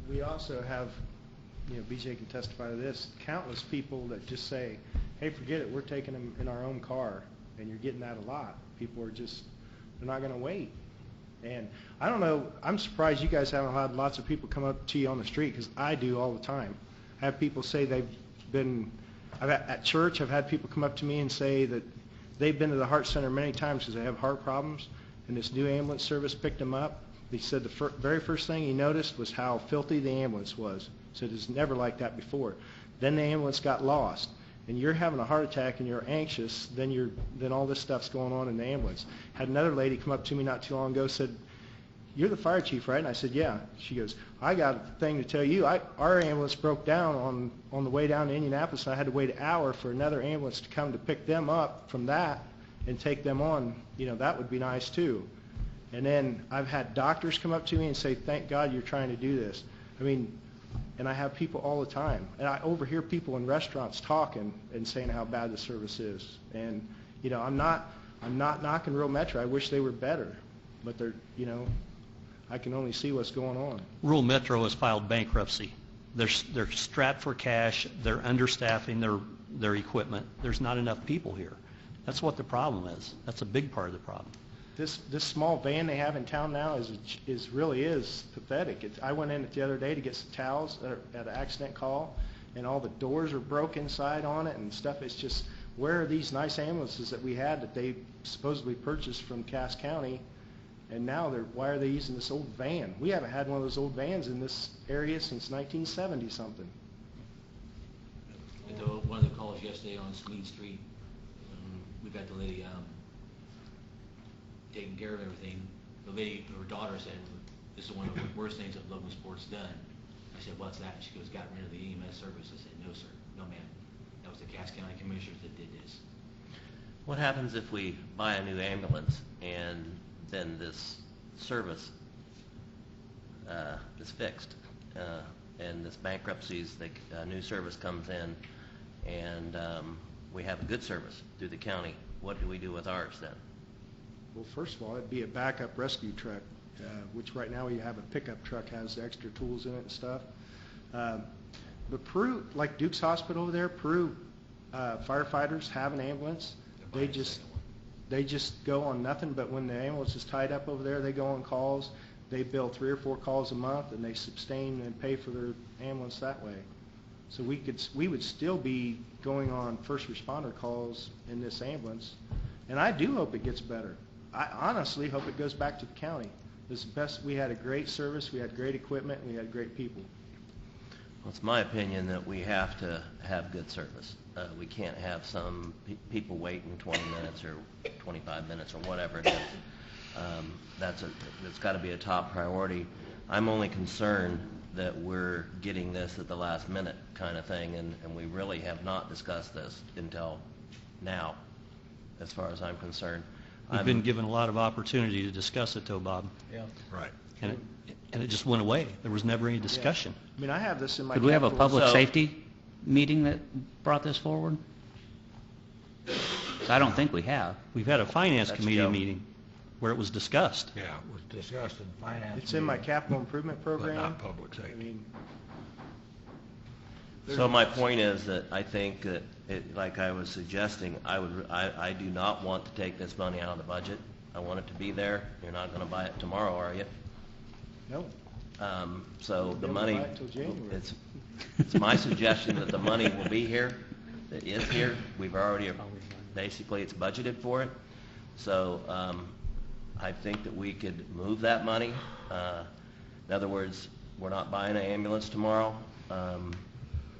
we also have, BJ can testify to this, countless people that just say, hey, forget it, we're taking them in our own car, and you're getting that a lot. People are just, they're not going to wait. And I don't know, I'm surprised you guys haven't had lots of people come up to you on the street, because I do all the time. I have people say they've been, at church, I've had people come up to me and say that they've been to the heart center many times because they have heart problems, and this new ambulance service picked them up. He said the very first thing he noticed was how filthy the ambulance was. He said it's never like that before. Then the ambulance got lost, and you're having a heart attack and you're anxious, then all this stuff's going on in the ambulance. Had another lady come up to me not too long ago, said, you're the fire chief, right? And I said, yeah. She goes, I got a thing to tell you. Our ambulance broke down on the way down to Indianapolis, and I had to wait an hour for another ambulance to come to pick them up from that and take them on. That would be nice too. And then I've had doctors come up to me and say, thank God you're trying to do this. And I have people all the time. And I overhear people in restaurants talking and saying how bad the service is. And, I'm not knocking Rural Metro. I wish they were better. But they're, I can only see what's going on. Rural Metro has filed bankruptcy. They're strapped for cash. They're understaffing their equipment. There's not enough people here. That's what the problem is. That's a big part of the problem. This small van they have in town now really is pathetic. I went in it the other day to get some towels at an accident call, and all the doors are broke inside on it and stuff. It's just, where are these nice ambulances that we had that they supposedly purchased from Cass County, and now why are they using this old van? We haven't had one of those old vans in this area since 1970 something. At one of the calls yesterday on Smith Street, we got the lady taking care of everything. The lady, her daughter said, this is one of the worst things that Logansport's done. I said, what's that? She goes, got rid of the EMS service. I said, no, sir. No, ma'am. That was the Cass County Commissioners that did this. What happens if we buy a new ambulance and then this service is fixed and this bankruptcy's, the new service comes in and we have a good service through the county? What do we do with ours then? Well, first of all, it'd be a backup rescue truck, which right now we have a pickup truck, has extra tools in it and stuff. But Peru, like Duke's Hospital over there, Peru firefighters have an ambulance. They just go on nothing, but when the ambulance is tied up over there, they go on calls. They bill 3 or 4 calls a month, and they sustain and pay for their ambulance that way. So we would still be going on first responder calls in this ambulance, and I do hope it gets better. I honestly hope it goes back to the county. This is best. We had a great service, we had great equipment, and we had great people. Well, it's my opinion that we have to have good service. We can't have some people waiting 20 minutes or 25 minutes or whatever it is. That's got to be a top priority. I'm only concerned that we're getting this at the last minute kind of thing, and we really have not discussed this until now, as far as I'm concerned. We've been given a lot of opportunity to discuss it, though, Bob. Yeah. Right. And it just went away. There was never any discussion. Yeah. I mean, I have this in my Could we have a capital- public So- safety meeting that brought this forward? I don't think we have. We've had a finance That's committee Joe. meeting where it was discussed. Yeah, it was discussed in finance. It's in my meeting, capital improvement but program. not public I safety. mean, So my point is that I think that, like I was suggesting, I do not want to take this money out of the budget. I want it to be there. You're not going to buy it tomorrow, are you? no. So the We'll money, buy it till January. it's my suggestion that the money will be here, that is here. We've already, basically it's budgeted for it. So I think that we could move that money. In other words, we're not buying an ambulance tomorrow.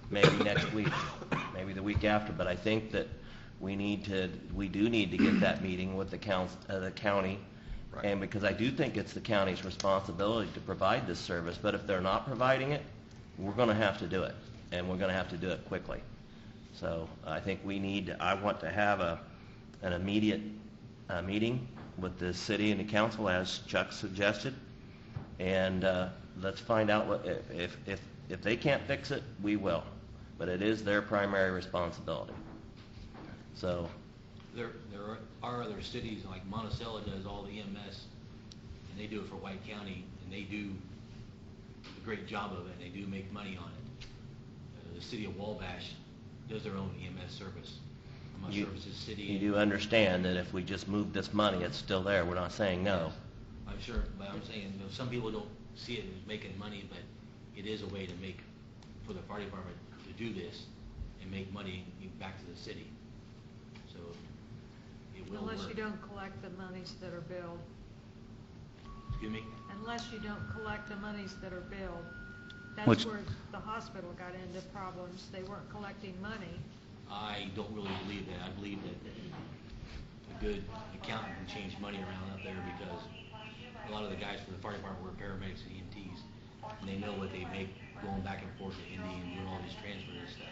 Maybe next week, maybe the week after, but I think that we do need to get that meeting with the county, Right. and because I do think it's the county's responsibility to provide this service, but if they're not providing it, we're going to have to do it, and we're going to have to do it quickly. So I think I want to have an immediate meeting with the city and the council, as Chuck suggested, and let's find out if they can't fix it, we will. But it is their primary responsibility. So, There are other cities, like Monticello does all the EMS, and they do it for White County, and they do a great job of it, and they do make money on it. The city of Wabash does their own EMS service. I'm not sure if it's a city. you do understand that if we just move this money, it's still there. We're not saying no. I'm sure, but I'm saying, you know, some people don't see it as making money, but it is a way to make, for the fire department to do this and make money back to the city. So it will work. Unless you don't collect the monies that are billed. Excuse me? Unless you don't collect the monies that are billed. Which- That's where the hospital got into problems. They weren't collecting money. I don't really believe that. I believe that a good accountant can change money around up there, because a lot of the guys for the fire department were paramedics and EMTs, and they know what they make going back and forth to Indy and doing all these transfers and stuff.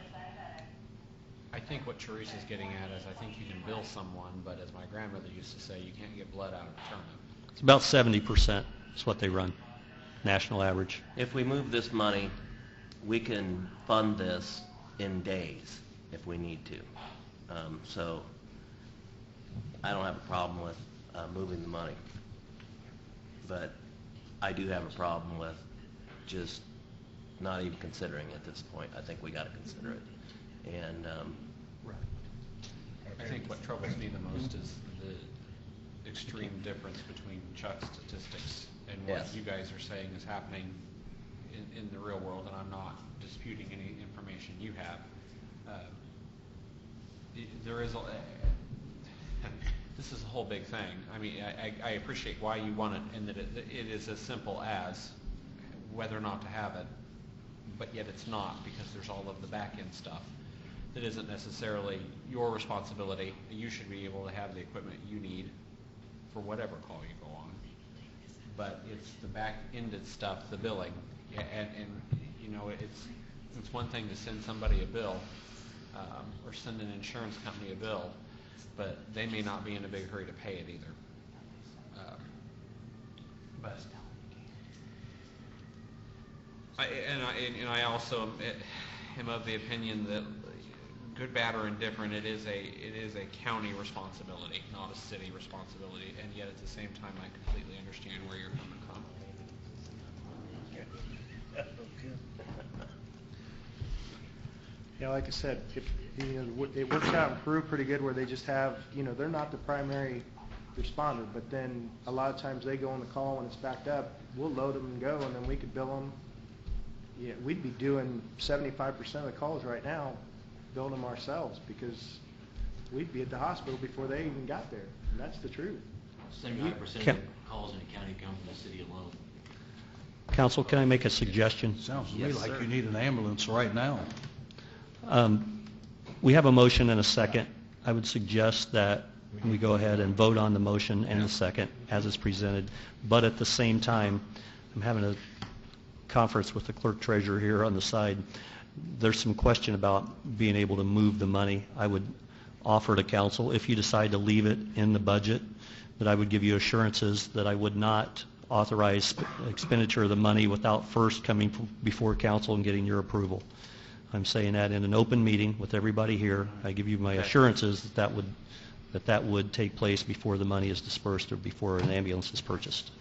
I think what Teresa's getting at is I think you can bill someone, but as my grandmother used to say, you can't get blood out of a turnip. It's about 70% is what they run, national average. If we move this money, we can fund this in days if we need to. So I don't have a problem with moving the money. But I do have a problem with just not even considering it at this point. I think we got to consider it. And I think what troubles me the most is the extreme difference between Chuck's statistics and what Yes. you guys are saying is happening in the real world, and I'm not disputing any information you have. There is this is a whole big thing. I mean, I appreciate why you want it, and that it is as simple as whether or not to have it, but yet it's not, because there's all of the back end stuff that isn't necessarily your responsibility. You should be able to have the equipment you need for whatever call you go on. But it's the back-ended stuff, the billing, and you know, it's one thing to send somebody a bill or send an insurance company a bill, but they may not be in a big hurry to pay it either. But I also am of the opinion that, good, bad, or indifferent, it is a county responsibility, not a city responsibility, and yet at the same time, I completely understand where you're coming from. Yeah, like I said, it works out in Peru pretty good where they just have, they're not the primary responder, but then a lot of times they go on the call when it's backed up. We'll load them and go, and then we could bill them. Yeah, we'd be doing 75% of the calls right now, billing them ourselves, because we'd be at the hospital before they even got there, and that's the truth. 75% of the calls in the county come from the city alone. Counsel, can I make a suggestion? Sounds to me like you need an ambulance right now. We have a motion and a second. I would suggest that we go ahead and vote on the motion and the second as it's presented. But at the same time, I'm having a conference with the clerk treasurer here on the side. There's some question about being able to move the money. I would offer to council, if you decide to leave it in the budget, that I would give you assurances that I would not authorize expenditure of the money without first coming before council and getting your approval. I'm saying that in an open meeting with everybody here. I give you my assurances that would take place before the money is dispersed or before an ambulance is purchased.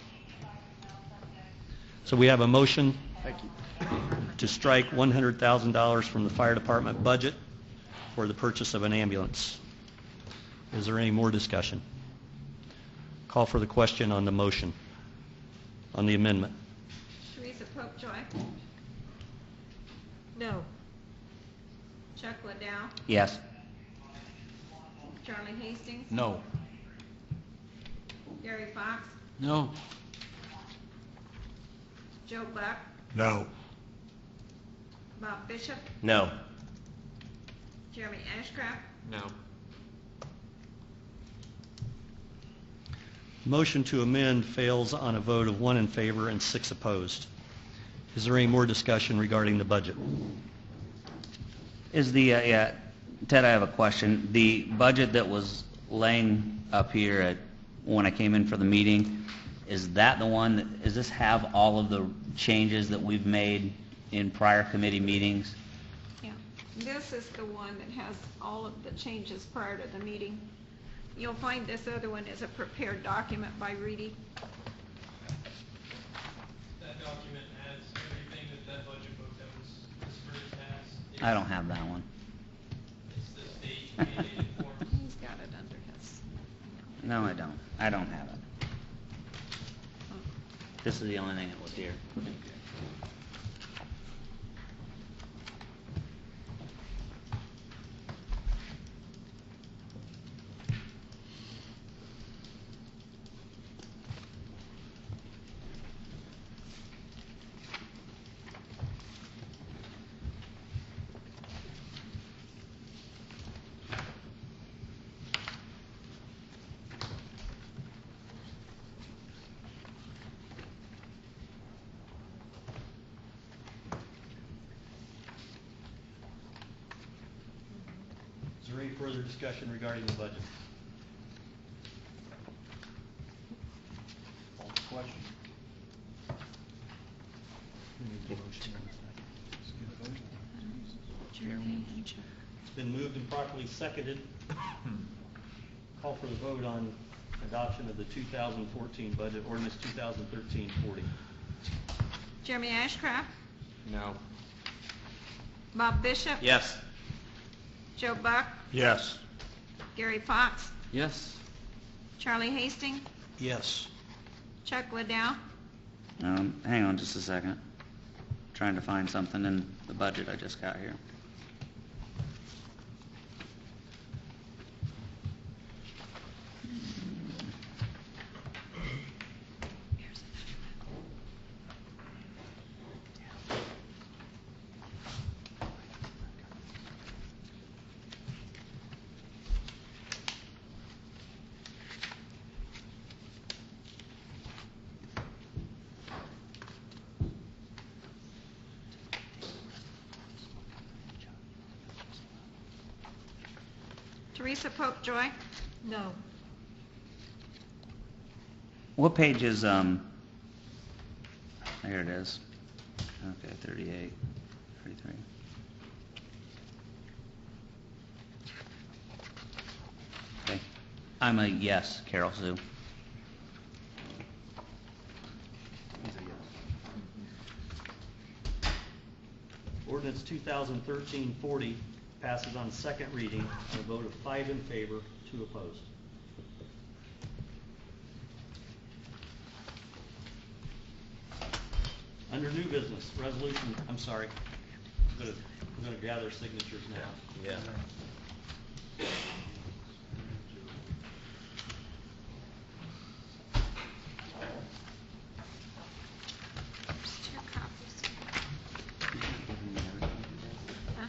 So we have a motion to strike $100,000 from the fire department budget for the purchase of an ambulance. Is there any more discussion? Call for the question on the motion, on the amendment. Teresa Popejoy. No. Chuck Liddell. Yes. Charlie Hastings. No. Gary Fox. No. Joe Buck. No. Bob Bishop. no. Jeremy Ashcraft. No. Motion to amend fails on a vote of 1 in favor and 6 opposed. Is there any more discussion regarding the budget? Is the, Ted, I have a question. The budget that was laying up here when I came in for the meeting, is that the one, does this have all of the changes that we've made in prior committee meetings? Yeah. This is the one that has all of the changes prior to the meeting. You'll find this other one is a prepared document by Reedy. That document has everything that budget book that was dispersed has. I don't have that one. It's the state mandated form. He's got it under his. No, I don't. I don't have it. This is the only thing that was here. Is there any further discussion regarding the budget? Call for question. It's been moved and properly seconded. Call for the vote on adoption of the 2014 budget, ordinance 2013-40. Jeremy Ashcraft, No. Bob Bishop. Yes. Joe Buck, Yes. Gary Fox, Yes. Charlie Hastings, Yes. Chuck Liddell. Hang on just a second. Trying to find something in the budget I just got here. Teresa Pope Joy, No. What page is, here it is. Okay, 38, 33. Okay. I'm a yes, Carol Sue. Ordinance 2013-40 passes on second reading on a vote of 5 in favor, 2 opposed. Under new business, resolution, I'm sorry, I'm going to gather signatures now. Yeah. there's 2 copies. Huh?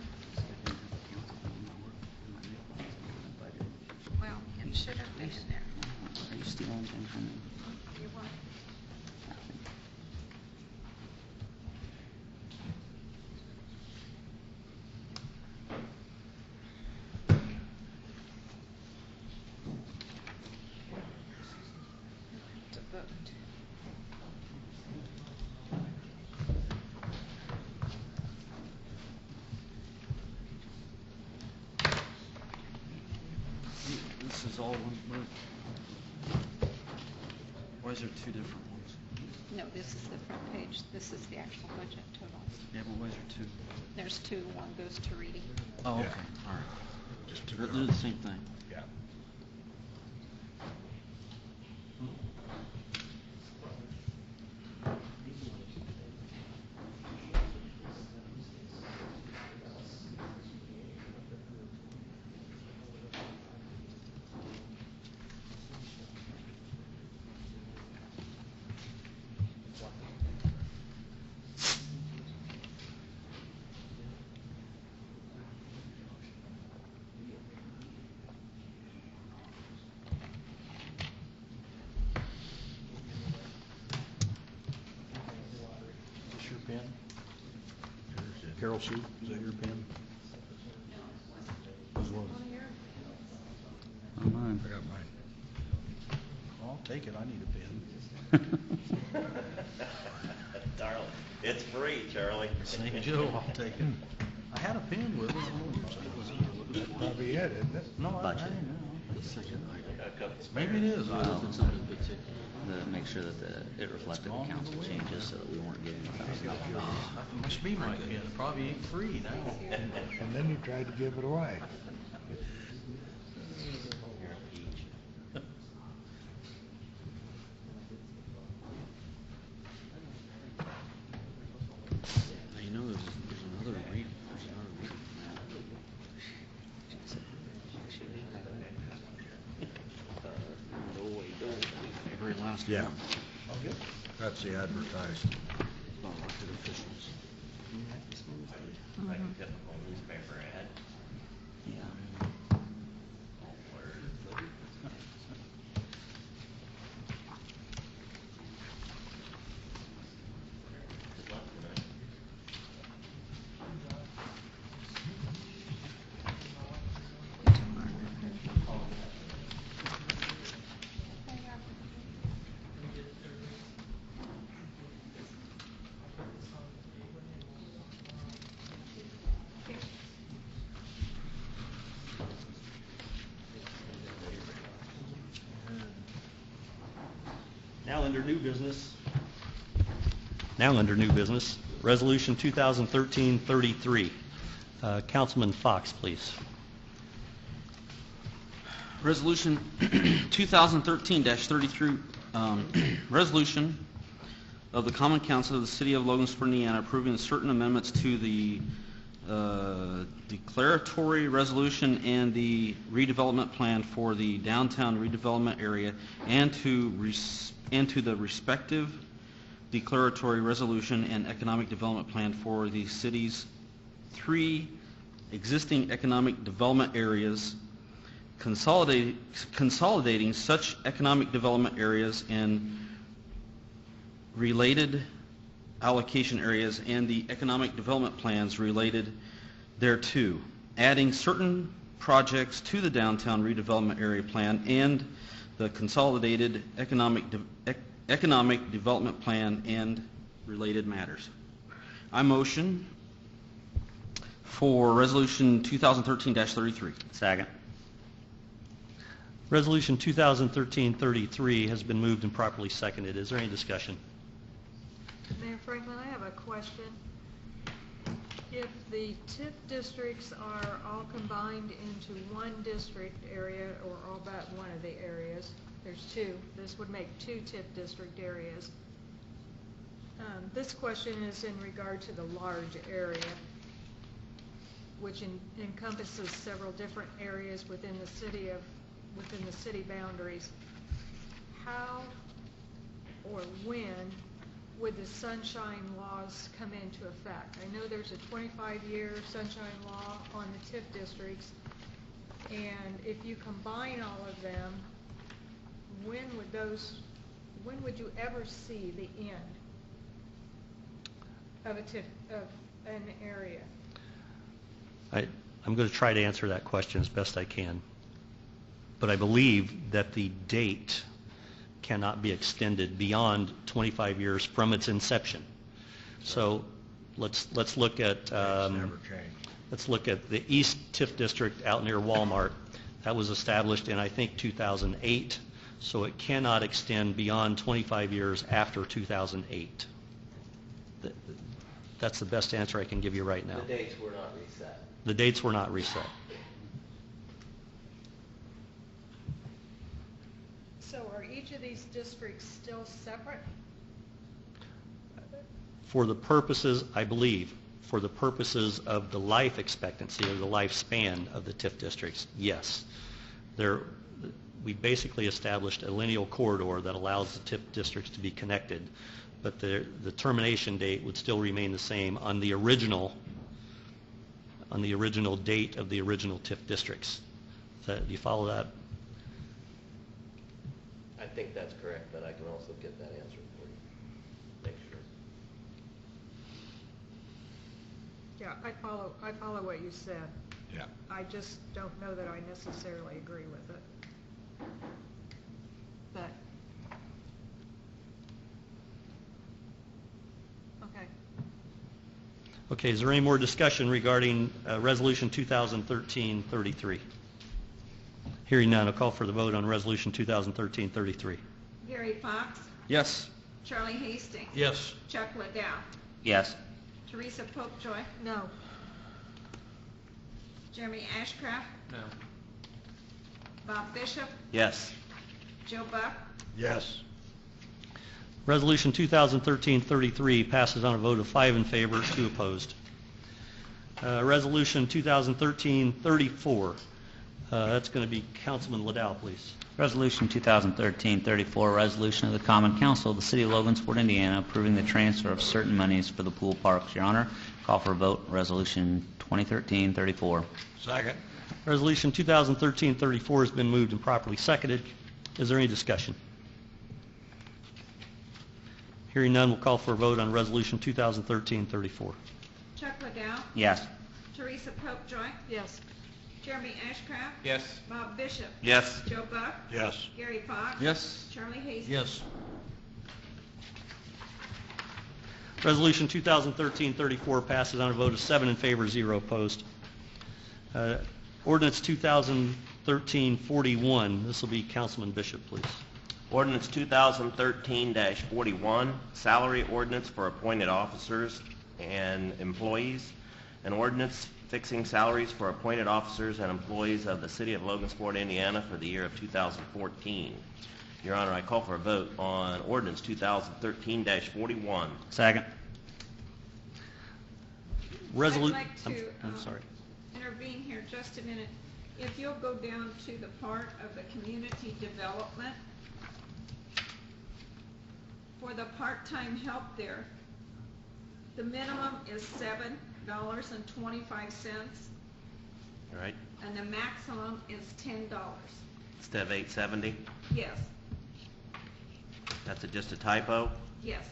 Well, it should have been in there. Are you stealing things from me? You want? To vote. This is all one. Why is there two different ones? No, this is the front page. This is the actual budget total. Yeah, but why is there two? There's 2. One goes to reading. Oh, okay, Yeah. all right. Just to They're the same thing. Yeah. Is this your pen? Carol Sue, is that your pen? Whose was it? Oh, mine. I got mine. I'll take it, I need a pen. Darling, it's free, Charlie. St. Joe, I'll take it. I had a pen with me. Probably it, isn't it? No, I Budget. didn't know. Maybe it is. I Well, just- to make sure that it reflected the council changes so that we weren't getting $1,000. Must be my pen, probably ain't free now. And then you tried to give it away. You know, there's another read. Very last Yeah. one. That's the advertised. Elected officials. Like a typical newspaper ad. Yeah. Good luck tonight. Now under new business. Resolution 2013-33. Councilman Fox, please. Resolution 2013-33, resolution of the Common Council of the City of Logansport, Indiana, approving certain amendments to the declaratory resolution and the redevelopment plan for the downtown redevelopment area and to the respective declaratory resolution and economic development plan for the city's 3 existing economic development areas, consolidating such economic development areas and related allocation areas and the economic development plans related thereto, adding certain projects to the downtown redevelopment area plan and the consolidated economic development plan and related matters. I motion for Resolution 2013-33. Second. Resolution 2013-33 has been moved and properly seconded. Is there any discussion? Mayor Franklin, I have a question. If the TIF districts are all combined into one district area, or all but one of the areas, there's 2. This would make 2 TIF district areas. This question is in regard to the large area, which encompasses several different areas within the city boundaries. How or when would the sunshine laws come into effect? I know there's a 25-year sunshine law on the TIF districts, and if you combine all of them, when would you ever see the end of an area? I'm going to try to answer that question as best I can. But I believe that the date cannot be extended beyond 25 years from its inception. So let's look at the East TIF district out near Walmart. That was established in, I think, 2008. So it cannot extend beyond 25 years after 2008. That's the best answer I can give you right now. The dates were not reset. The dates were not reset. So are each of these districts still separate? For the purposes, I believe, for the purposes of the life expectancy or the lifespan of the TIF districts, yes. We basically established a lineal corridor that allows the TIF districts to be connected, but the termination date would still remain the same on the original date of the original TIF districts. Do you follow that? I think that's correct, but I can also get that answer for you. Make sure. Yeah, I follow what you said. Yeah. I just don't know that I necessarily agree with it. But, okay. Okay, is there any more discussion regarding Resolution 2013-33? Hearing none, I'll call for the vote on Resolution 2013-33. Gary Fox, Yes. Charlie Hastings. Yes. Chuck Liddell, Yes. Teresa Popejoy, No. Jeremy Ashcraft, No. Bob Bishop, Yes. Joe Buck, Yes. Resolution 2013-33 passes on a vote of 5 in favor, 2 opposed. Resolution 2013-34. That's going to be Councilman Liddell, please. Resolution 2013-34, resolution of the Common Council of the City of Logansport, Indiana, approving the transfer of certain monies for the pool parks. Your Honor, call for a vote. Resolution 2013-34. Second. Resolution 2013-34 has been moved and properly seconded. Is there any discussion? Hearing none, we'll call for a vote on Resolution 2013-34. Chuck Liddell, Yes. Teresa Popejoy, Yes. Jeremy Ashcraft, Yes. Bob Bishop, Yes. Joe Buck, Yes. Gary Fox, Yes. Charlie Hastings. Yes. Resolution 2013-34 passes on a vote of 7 in favor, 0 opposed. Ordinance 2013-41. This will be Councilman Bishop, please. Ordinance 2013-41, salary ordinance for appointed officers and employees. An ordinance fixing salaries for appointed officers and employees of the City of Logansport, Indiana for the year of 2014. Your Honor, I call for a vote on ordinance 2013-41. Second. I'd like to I'm sorry. intervene here just a minute. If you'll go down to the part of the community development, for the part-time help there, the minimum is $7.25, All right, and the maximum is $10. instead of 870. Yes, That's just a typo? yes.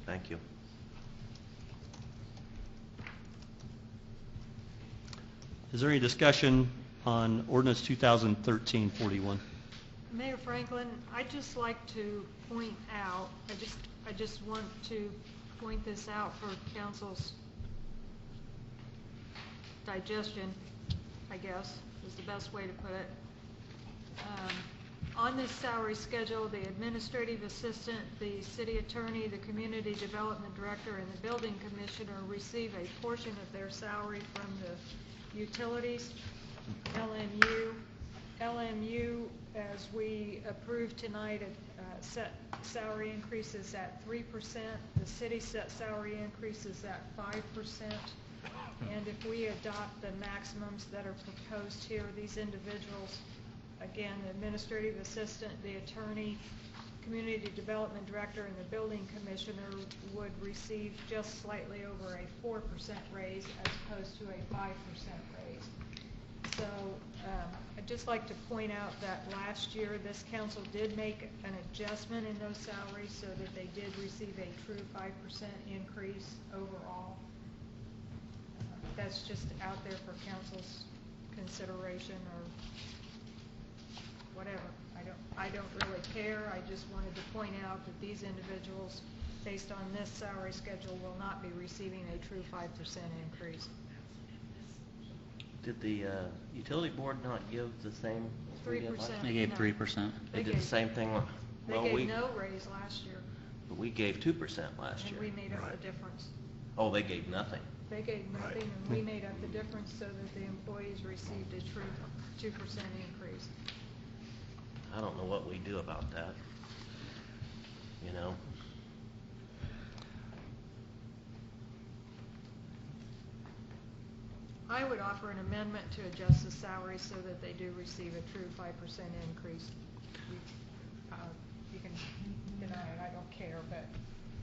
Thank you. Is there any discussion on ordinance 2013-41? Mayor Franklin, I'd just like to point out, I just want to point this out for council's digestion, I guess, is the best way to put it. On this salary schedule, the administrative assistant, the city attorney, the community development director, and the building commissioner receive a portion of their salary from the utilities. LMU, as we approved tonight, set salary increases at 3%. The city set salary increases at 5%. And if we adopt the maximums that are proposed here, these individuals, again, the administrative assistant, the attorney, community development director, and the building commissioner would receive just slightly over a 4% raise as opposed to a 5% raise. So I'd just like to point out that last year this council did make an adjustment in those salaries so that they did receive a true 5% increase overall. That's just out there for council's consideration or whatever. I don't really care. I just wanted to point out that these individuals, based on this salary schedule, will not be receiving a true 5% increase. Did the utility board not give the same? 3%. They gave no. 3%. They did the same thing? They Well, gave no raise last year, but we gave 2% last and year. we made up the difference. Oh, they gave nothing. They gave nothing, and we made up the difference so that the employees received a true 2% increase. I don't know what we do about that. You know? I would offer an amendment to adjust the salary so that they do receive a true 5% increase. You can deny it, I don't care, but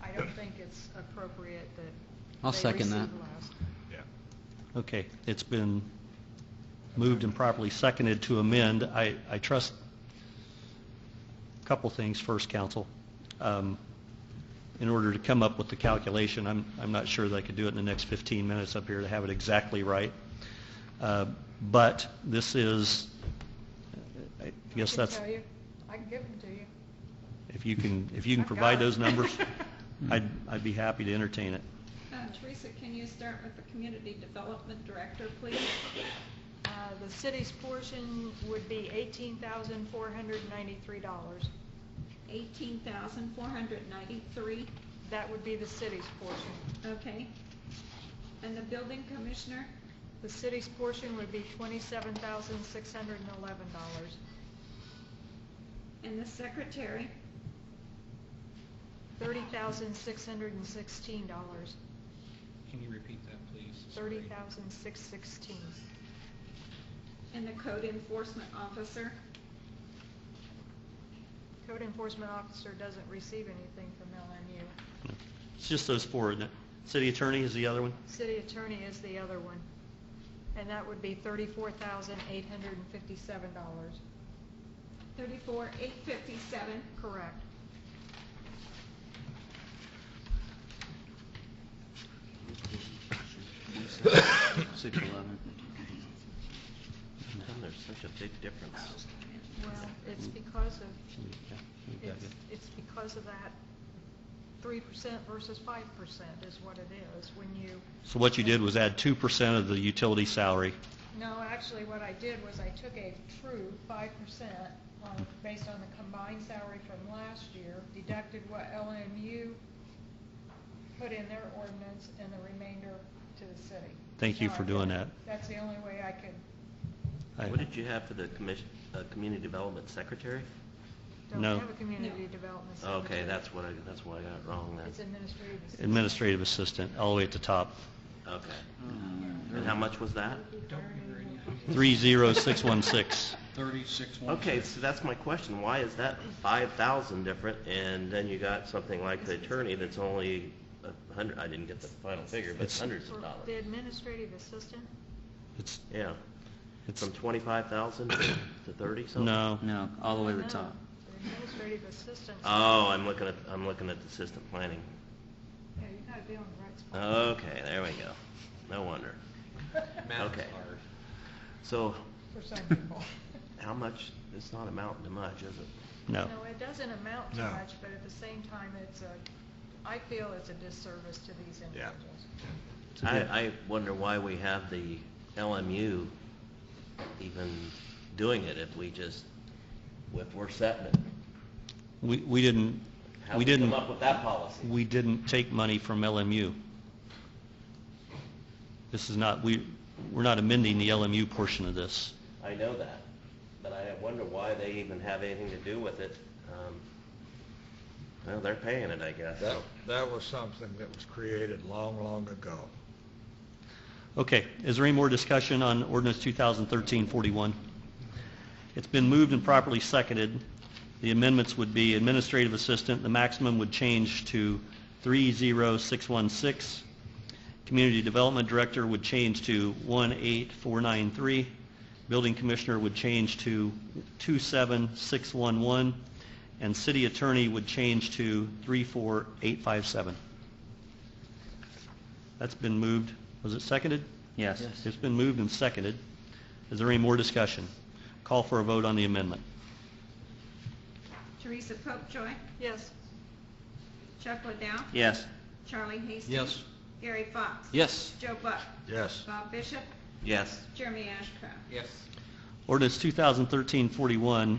I don't think it's appropriate that I'll they second that. receive less. Okay, it's been moved and properly seconded to amend. I trust a couple things first, council. In order to come up with the calculation, I'm not sure that I could do it in the next 15 minutes up here to have it exactly right. But this is, I guess that's, I can tell you. I can give them to you. if you can I've provide got it. those numbers, I'd be happy to entertain it. Teresa, can you start with the community development director, please? The city's portion would be $18,493. $18,493. That would be the city's portion. Okay. And the building commissioner? The city's portion would be $27,611. And the secretary? $30,616. Can you repeat that, please? $30,616. And the code enforcement officer? Code enforcement officer doesn't receive anything from LMU. It's just those four, isn't it? City attorney is the other one? City attorney is the other one. And that would be $34,857. $34,857. Correct. $611. There's such a big difference. Well, it's because of, it's because of that 3% versus 5% is what it is when you... So what you did was add 2% of the utility salary. No, actually what I did was I took a true 5% based on the combined salary from last year, deducted what LMU put in their ordinance, and the remainder to the city. Thank you for doing that. That's the only way I could. What did you have for the community development secretary? Don't No. have a community development secretary. Okay, that's why I got it wrong then. It's administrative assistant. Administrative assistant, all the way at the top. Okay. And how much was that? 30616. 36. Okay, so that's my question. Why is that 5,000 different, and then you got something like the attorney that's only 100? I didn't get the final figure, but it's hundreds of For dollars. the administrative assistant? It's, Yeah. it's, From 25,000 to 30 something? no. No, all the way to the No, top. The administrative assistant. Oh, I'm looking at the assistant planning. Yeah, you gotta be on the right spot. Okay, there we go. No wonder. Math Okay. is hard. So, For some people. how much? It's not amounting to much, is it? No. No, it doesn't amount to No. much, but at the same time, I feel it's a disservice to these individuals. I wonder why we have the LMU even doing it if we're setting it. We didn't, How we did we didn't, come up with that policy? we didn't take money from LMU. This is not, we're not amending the LMU portion of this. I know that, but I wonder why they even have anything to do with it. Well, they're paying it, I guess. That was something that was created long, long ago. Okay, is there any more discussion on ordinance 2013-41? It's been moved and properly seconded. The amendments would be administrative assistant, the maximum would change to 30616. Community development director would change to 18493. Building commissioner would change to 27611. And city attorney would change to 34857. That's been moved. Was it seconded? Yes. It's been moved and seconded. Is there any more discussion? Call for a vote on the amendment. Teresa Popejoy, Yes. Chuck Liddell, Yes. Charlie Hastings. Yes. Gary Fox. Yes. Joe Buck. Yes. Bob Bishop. Yes. Jeremy Ashcraft. Yes. Ordinance 2013-41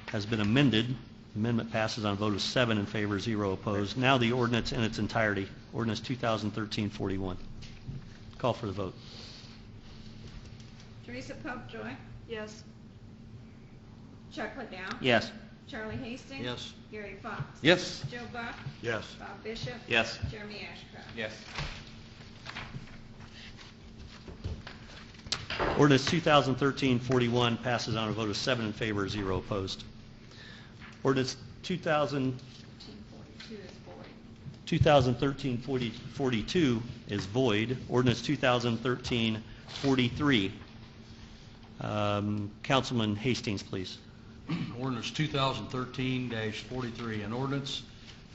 has been amended. The amendment passes on a vote of 7 in favor, 0 opposed. Now the ordinance in its entirety. Ordinance 2013-41. Call for the vote. Teresa Popejoy, Yes. Chuck Liddell. Yes. Charlie Hastings. Yes. Gary Fox. Yes. Joe Buck. Yes. Bob Bishop. Yes. Jeremy Ashcraft. Yes. Ordinance 2013-41 passes on a vote of 7 in favor, 0 opposed. Ordinance 2013-42 is void. Ordinance 2013-43. Councilman Hastings, please. Ordinance 2013-43, an ordinance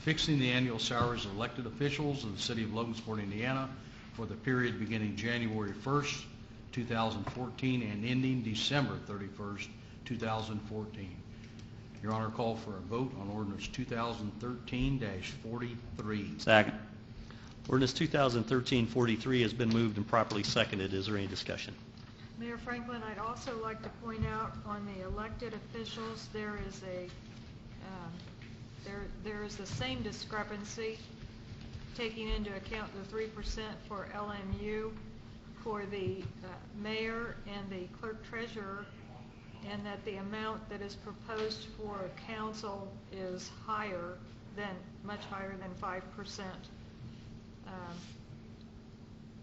fixing the annual salaries of elected officials in the city of Logansport, Indiana for the period beginning January 1st, 2014 and ending December 31st, 2014. Your Honor, call for a vote on ordinance 2013-43. Second. Ordinance 2013-43 has been moved and properly seconded. Is there any discussion? Mayor Franklin, I'd also like to point out on the elected officials, there is the same discrepancy, taking into account the 3% for LMU for the mayor and the clerk treasurer, and that the amount that is proposed for council is much higher than 5%.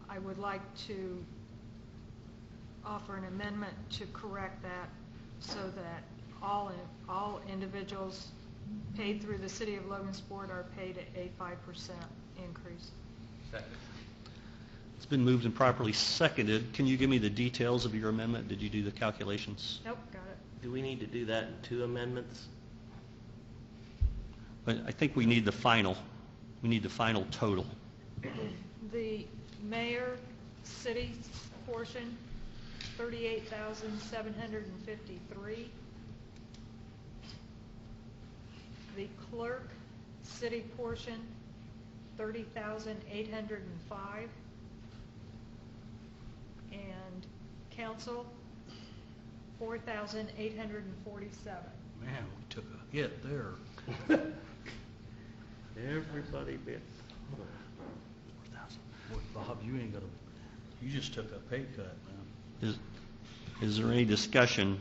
I would like to offer an amendment to correct that so that all individuals paid through the city of Logansport are paid a 5% increase. Second. It's been moved and properly seconded. Can you give me the details of your amendment? Did you do the calculations? Nope, got it. Do we need to do that in 2 amendments? But I think we need the final. We need the final total. The mayor city portion, $38,753. The clerk city portion, $30,805. And council, $4,847. Man, we took a hit there. Everybody bit. Boy, Bob, you just took a pay cut, man. Is there any discussion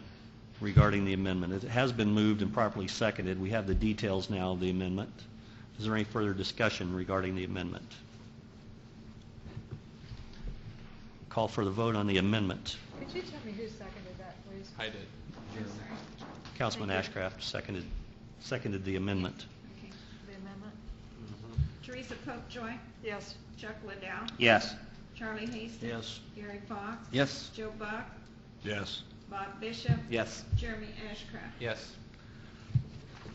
regarding the amendment? It has been moved and properly seconded. We have the details now of the amendment. Is there any further discussion regarding the amendment? Call for the vote on the amendment. Could you tell me who seconded that, please? I did. Councilman Thank you. Ashcraft seconded the amendment. Okay. The amendment? Teresa Popejoy, Yes. Chuck Liddell, Yes. Charlie Hastings. Yes. Gary Fox. Yes. Joe Buck, Yes. Bob Bishop. Yes. Jeremy Ashcraft. Yes.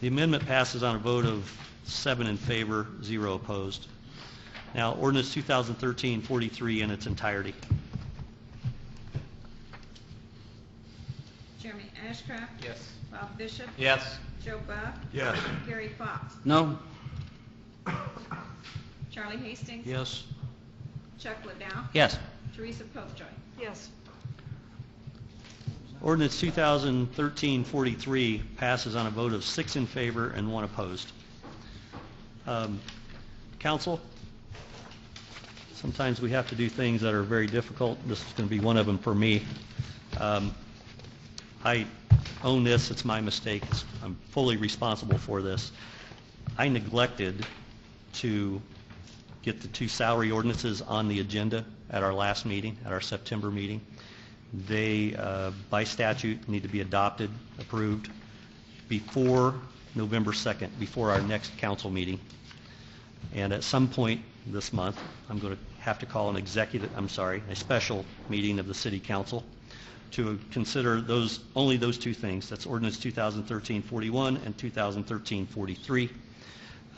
The amendment passes on a vote of 7 in favor, 0 opposed. Now, ordinance 2013-43 in its entirety. Jeremy Ashcraft. Yes. Bob Bishop. Yes. Joe Buck. Yes. Gary Fox. No. Charlie Hastings. Yes. Chuck Liddell. Yes. Teresa Popejoy. Yes. Ordinance 2013-43 passes on a vote of 6 in favor and 1 opposed. Council, sometimes we have to do things that are very difficult. This is going to be one of them for me. I own this. It's my mistake. I'm fully responsible for this. I neglected to get the 2 salary ordinances on the agenda at our last meeting, at our September meeting. They, by statute, need to be adopted, approved, before November 2nd, before our next council meeting. And at some point this month, I'm going to have to call a special meeting of the City Council to consider only those 2 things. That's ordinance 2013-41 and 2013-43.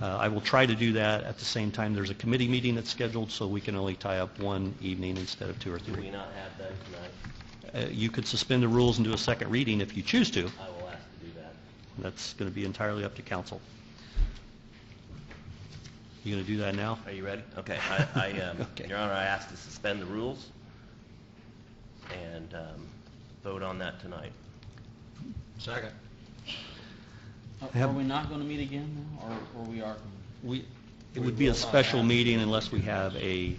I will try to do that at the same time. There's a committee meeting that's scheduled, so we can only tie up one evening instead of 2 or 3. Do we not have that tonight? You could suspend the rules and do a second reading if you choose to. I will ask to do that. That's going to be entirely up to council. You going to do that now? Are you ready? Okay. Okay. Your Honor, I ask to suspend the rules and vote on that tonight. Second. Are we not going to meet again, or we are? It would be a special meeting unless we have a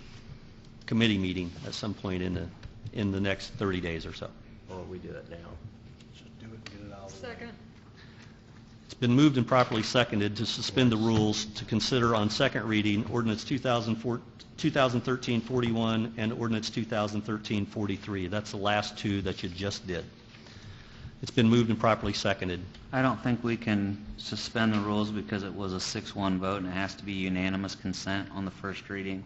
committee meeting at some point in the next 30 days or so. Or we do it now. Just do it, get it out of the way. Second. It's been moved and properly seconded to suspend the rules to consider on second reading ordinance 2013-41 and ordinance 2013-43. That's the last 2 that you just did. It's been moved and properly seconded. I don't think we can suspend the rules because it was a 6-1 vote and it has to be unanimous consent on the first reading.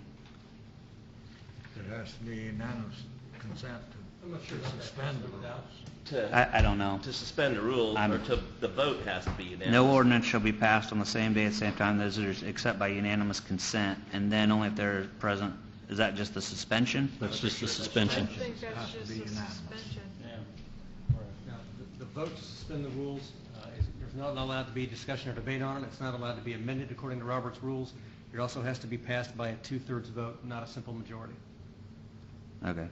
It has to be unanimous consent to suspend the rules. I don't know. To suspend the rules, the vote has to be unanimous. No ordinance shall be passed on the same day at the same time as others except by unanimous consent, and then only if they're present. Is that just the suspension? That's just the suspension. I think that's just a suspension. Now, the vote to suspend the rules, there's not allowed to be discussion or debate on it. It's not allowed to be amended according to Robert's rules. It also has to be passed by a 2/3 vote, not a simple majority. Okay.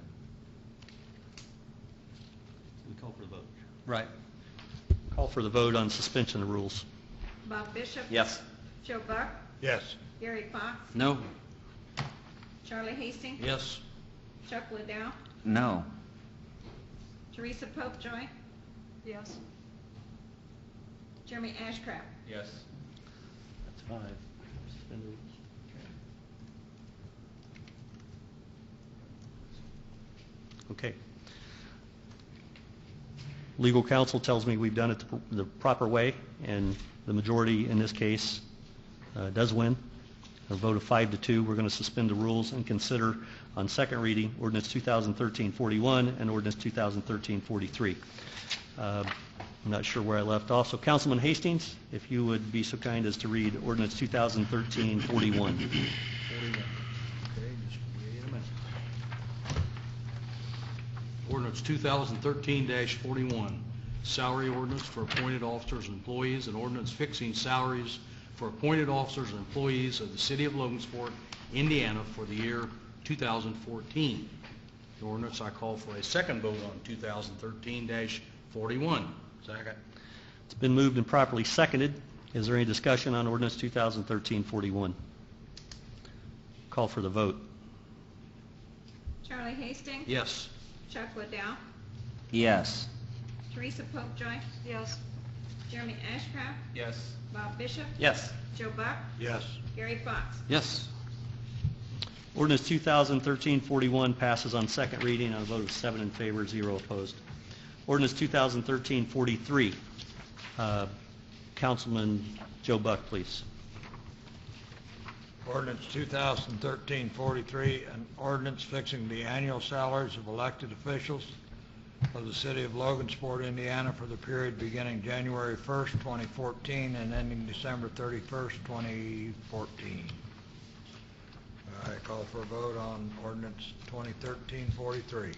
We call for the vote. Right. Call for the vote on suspension of the rules. Bob Bishop. Yes. Joe Buck. Yes. Gary Fox. No. Charlie Hastings. Yes. Chuck Liddell. No. Teresa Popejoy. Yes. Jeremy Ashcraft. Yes. That's 5. Suspend the rules. Okay. Legal counsel tells me we've done it the proper way, and the majority in this case does win. A vote of 5-2. We're going to suspend the rules and consider on second reading ordinance 2013-41 and ordinance 2013-43. I'm not sure where I left off. So Councilman Hastings, if you would be so kind as to read ordinance 2013-41. 41. Okay, just wait a minute. Ordinance 2013-41, salary ordinance for appointed officers and employees, and ordinance fixing salaries for appointed officers and employees of the City of Logansport, Indiana for the year 2014. The ordinance, I call for a second vote on 2013-41. Second. It's been moved and properly seconded. Is there any discussion on ordinance 2013-41? Call for the vote. Charlie Hastings? Yes. Chuck Liddell? Yes. Teresa Popejoy? Yes. Jeremy Ashcraft? Yes. Bob Bishop? Yes. Joe Buck? Yes. Gary Fox? Yes. Ordinance 2013-41 passes on second reading on a vote of 7 in favor, 0 opposed. Ordinance 2013-43. Councilman Joe Buck, please. Ordinance 2013-43, an ordinance fixing the annual salaries of elected officials of the city of Logansport, Indiana for the period beginning January 1st, 2014 and ending December 31st, 2014. I call for a vote on ordinance 2013-43.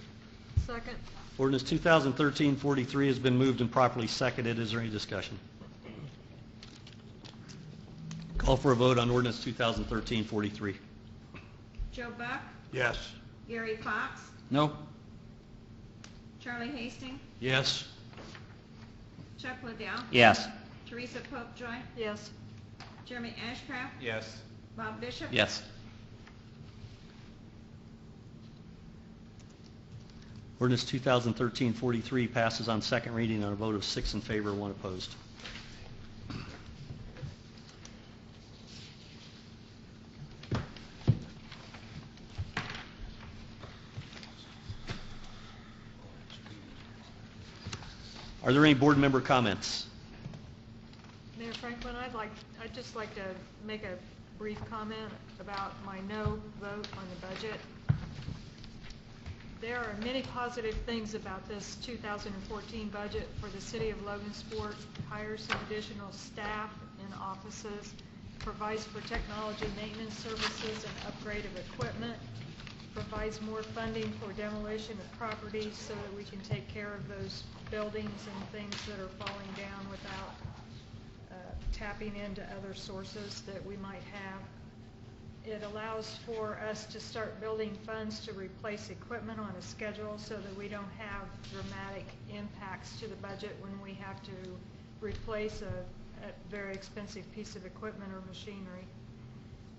Second. Ordinance 2013-43 has been moved and properly seconded. Is there any discussion? Call for a vote on ordinance 2013-43. Joe Buck? Yes. Gary Fox? No. Charlie Hastings? Yes. Chuck Liddell? Yes. Teresa Popejoy? Yes. Jeremy Ashcraft? Yes. Bob Bishop? Yes. Ordinance 2013-43 passes on second reading on a vote of 6 in favor, 1 opposed. Are there any board member comments? Mayor Franklin, I'd just like to make a brief comment about my no vote on the budget. There are many positive things about this 2014 budget for the city of Logansport. Hires some additional staff in offices, provides for technology maintenance services and upgrade of equipment, provides more funding for demolition of properties so that we can take care of those buildings and things that are falling down without tapping into other sources that we might have. It allows for us to start building funds to replace equipment on a schedule so that we don't have dramatic impacts to the budget when we have to replace a very expensive piece of equipment or machinery.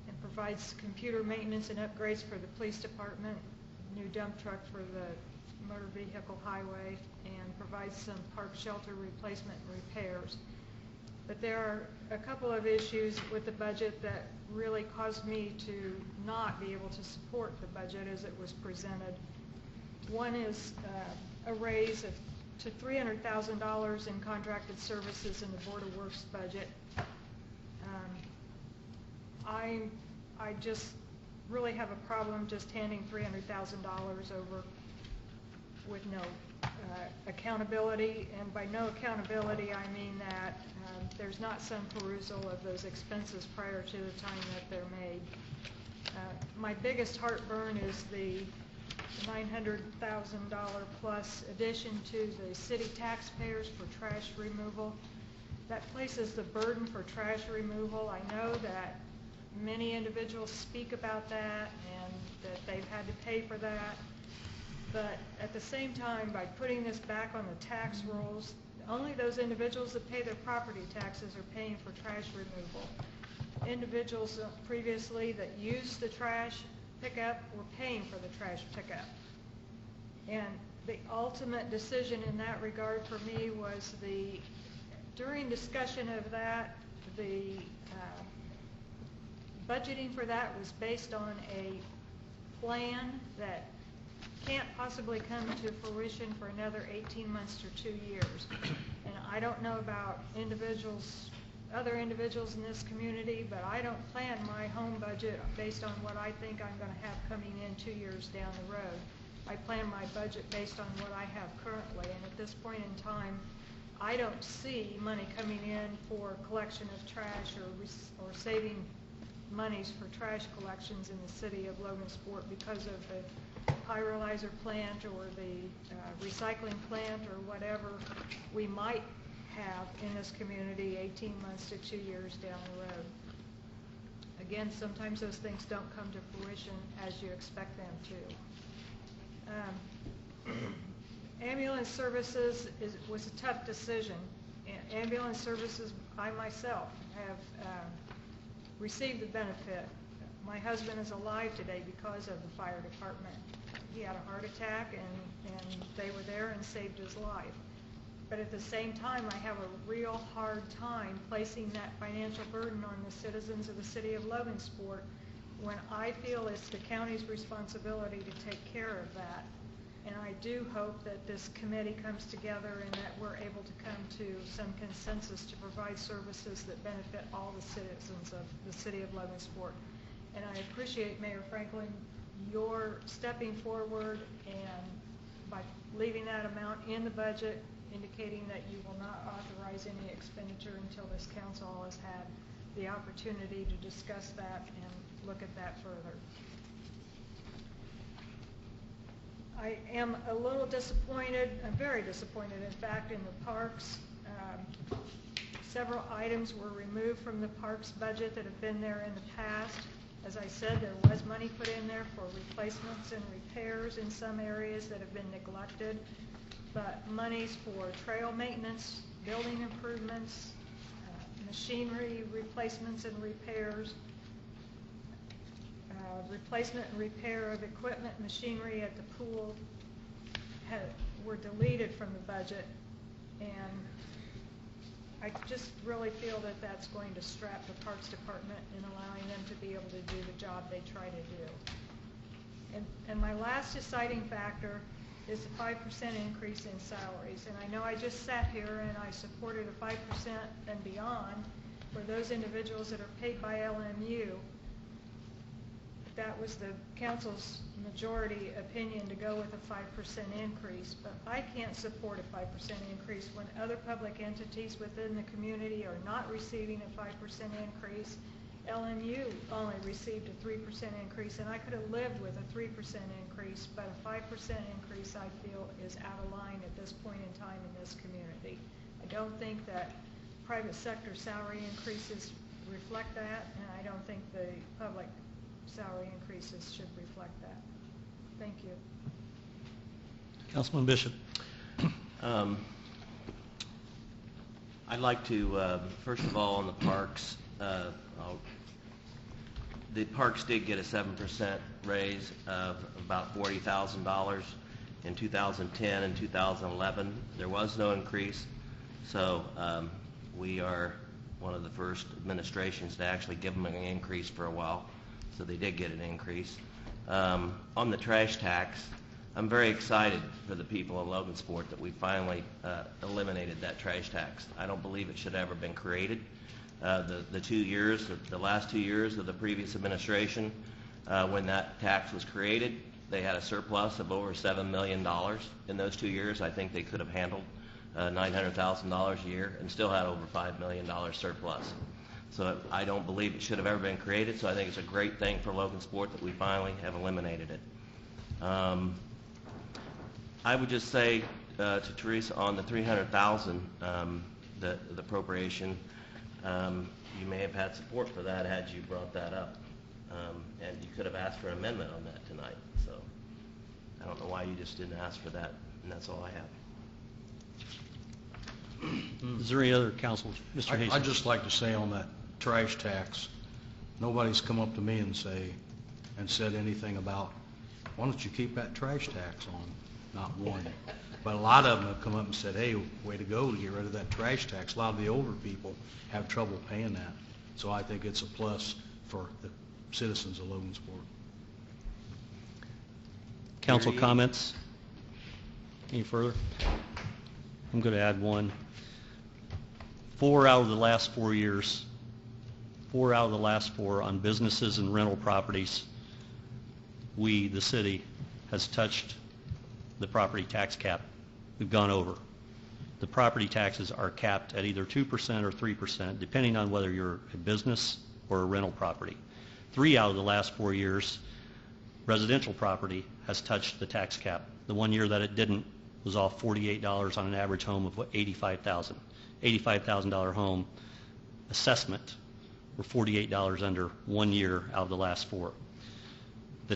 It provides computer maintenance and upgrades for the police department, new dump truck for the motor vehicle highway, and provides some park shelter replacement and repairs. But there are a couple of issues with the budget that really caused me to not be able to support the budget as it was presented. One is a raise to $300,000 in contracted services in the Board of Works budget. I just really have a problem just handing $300,000 over with no accountability, and by no accountability I mean that there's not some perusal of those expenses prior to the time that they're made. My biggest heartburn is the $900,000 plus addition to the city taxpayers for trash removal. That places the burden for trash removal. I know that many individuals speak about that and that they've had to pay for that. But at the same time, by putting this back on the tax rolls, only those individuals that pay their property taxes are paying for trash removal. Individuals previously that used the trash pickup were paying for the trash pickup. And the ultimate decision in that regard for me was during discussion of that, the budgeting for that was based on a plan that can't possibly come to fruition for another 18 months to 2 years. And I don't know about other individuals in this community, but I don't plan my home budget based on what I think I'm going to have coming in 2 years down the road. I plan my budget based on what I have currently, and at this point in time, I don't see money coming in for collection of trash or saving monies for trash collections in the city of Logansport because of the pyrolyzer plant or the recycling plant or whatever we might have in this community 18 months to 2 years down the road. Again, sometimes those things don't come to fruition as you expect them to. Ambulance services was a tough decision. ambulance services, I myself have received the benefit. My husband is alive today because of the fire department. He had a heart attack and they were there and saved his life. But at the same time, I have a real hard time placing that financial burden on the citizens of the city of Logansport when I feel it's the county's responsibility to take care of that. And I do hope that this committee comes together and that we're able to come to some consensus to provide services that benefit all the citizens of the city of Logansport. And I appreciate, Mayor Franklin, your stepping forward and by leaving that amount in the budget, indicating that you will not authorize any expenditure until this council has had the opportunity to discuss that and look at that further. I am a little disappointed, I'm very disappointed in fact, in the parks. Several items were removed from the parks budget that have been there in the past. As I said, there was money put in there for replacements and repairs in some areas that have been neglected, but monies for trail maintenance, building improvements, machinery replacements and repairs, replacement and repair of equipment, machinery at the pool were deleted from the budget, and I just really feel that that's going to strap the Parks Department in allowing them to be able to do the job they try to do. And my last deciding factor is the 5% increase in salaries. And I know I just sat here and I supported a 5% and beyond for those individuals that are paid by LMU. That was the council's majority opinion to go with a 5% increase, but I can't support a 5% increase when other public entities within the community are not receiving a 5% increase. LMU only received a 3% increase, and I could have lived with a 3% increase, but a 5% increase I feel is out of line at this point in time in this community. I don't think that private sector salary increases reflect that, and I don't think the public salary increases should reflect that. Thank you. Councilman Bishop. I'd like to, first of all, on the parks, the parks did get a 7% raise of about $40,000 in 2010 and 2011. There was no increase, so we are one of the first administrations to actually give them an increase for a while. So they did get an increase. On the trash tax, I'm very excited for the people in Logansport that we finally eliminated that trash tax. I don't believe it should have ever been created. The last 2 years of the previous administration, when that tax was created, they had a surplus of over $7 million. In those 2 years, I think they could have handled $900,000 a year and still had over $5 million surplus. So I don't believe it should have ever been created, so I think it's a great thing for Logansport that we finally have eliminated it. I would just say to Teresa on the $300,000, the appropriation, you may have had support for that had you brought that up. And you could have asked for an amendment on that tonight. So I don't know why you just didn't ask for that, and that's all I have. Is there any other council? Mr. Hastings? I'd just like to say on that trash tax, nobody's come up to me and said anything about, why don't you keep that trash tax on? Not one. But a lot of them have come up and said, hey, way to go to get rid of that trash tax. A lot of the older people have trouble paying that. So I think it's a plus for the citizens of Logansport. Council comments? Any further? I'm going to add one. 4 out of the last 4 years, 4 out of the last 4 on businesses and rental properties, we, the city, has touched the property tax cap. We've gone over. The property taxes are capped at either 2% or 3%, depending on whether you're a business or a rental property. 3 out of the last 4 years, residential property has touched the tax cap. The 1 year that it didn't was off $48 on an average home of $85,000. $85,000 home assessment were $48 under 1 year out of the last 4. The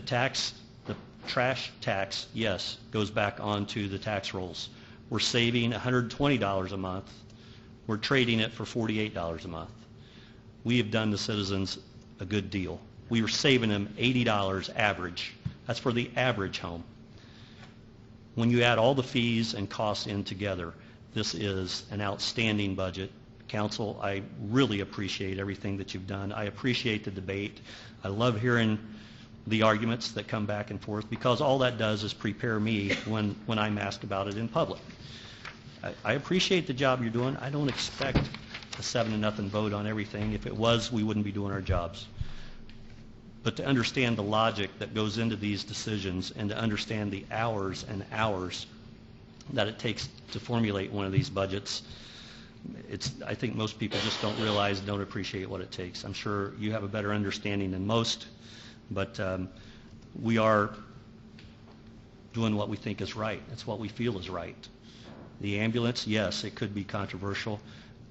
trash tax, yes, goes back onto the tax rolls. We're saving $120 a month We're trading it for $48 a month. We have done the citizens a good deal. We were saving them $80 average. That's for the average home. When you add all the fees and costs in together, this is an outstanding budget. Council, I really appreciate everything that you've done. I appreciate the debate. I love hearing the arguments that come back and forth, because all that does is prepare me when I'm asked about it in public. I appreciate the job you're doing. I don't expect a 7-0 vote on everything. If it was, we wouldn't be doing our jobs. But to understand the logic that goes into these decisions and to understand the hours and hours that it takes to formulate one of these budgets, I think most people just don't realize, don't appreciate what it takes. I'm sure you have a better understanding than most, but we are doing what we think is right. It's what we feel is right. The ambulance, yes, it could be controversial,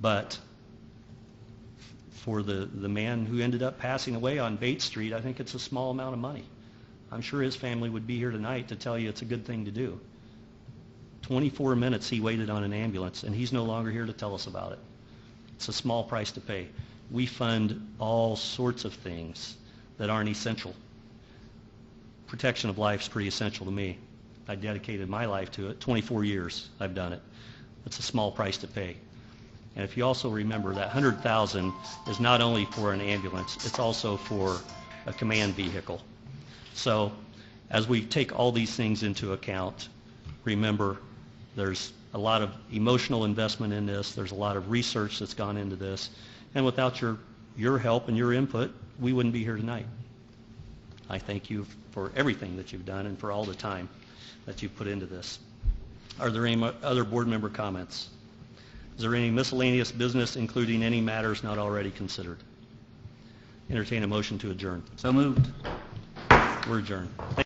but for the man who ended up passing away on Bates Street, I think it's a small amount of money. I'm sure his family would be here tonight to tell you it's a good thing to do. 24 minutes he waited on an ambulance, and he's no longer here to tell us about it. It's a small price to pay. We fund all sorts of things that aren't essential. Protection of life is pretty essential to me. I dedicated my life to it. 24 years I've done it. It's a small price to pay. And if you also remember, that $100,000 is not only for an ambulance, it's also for a command vehicle. So as we take all these things into account, remember there's a lot of emotional investment in this. There's a lot of research that's gone into this. And without your help and your input, we wouldn't be here tonight. I thank you for everything that you've done and for all the time that you've put into this. Are there any other board member comments? Is there any miscellaneous business, including any matters not already considered? Entertain a motion to adjourn. So moved. We're adjourned.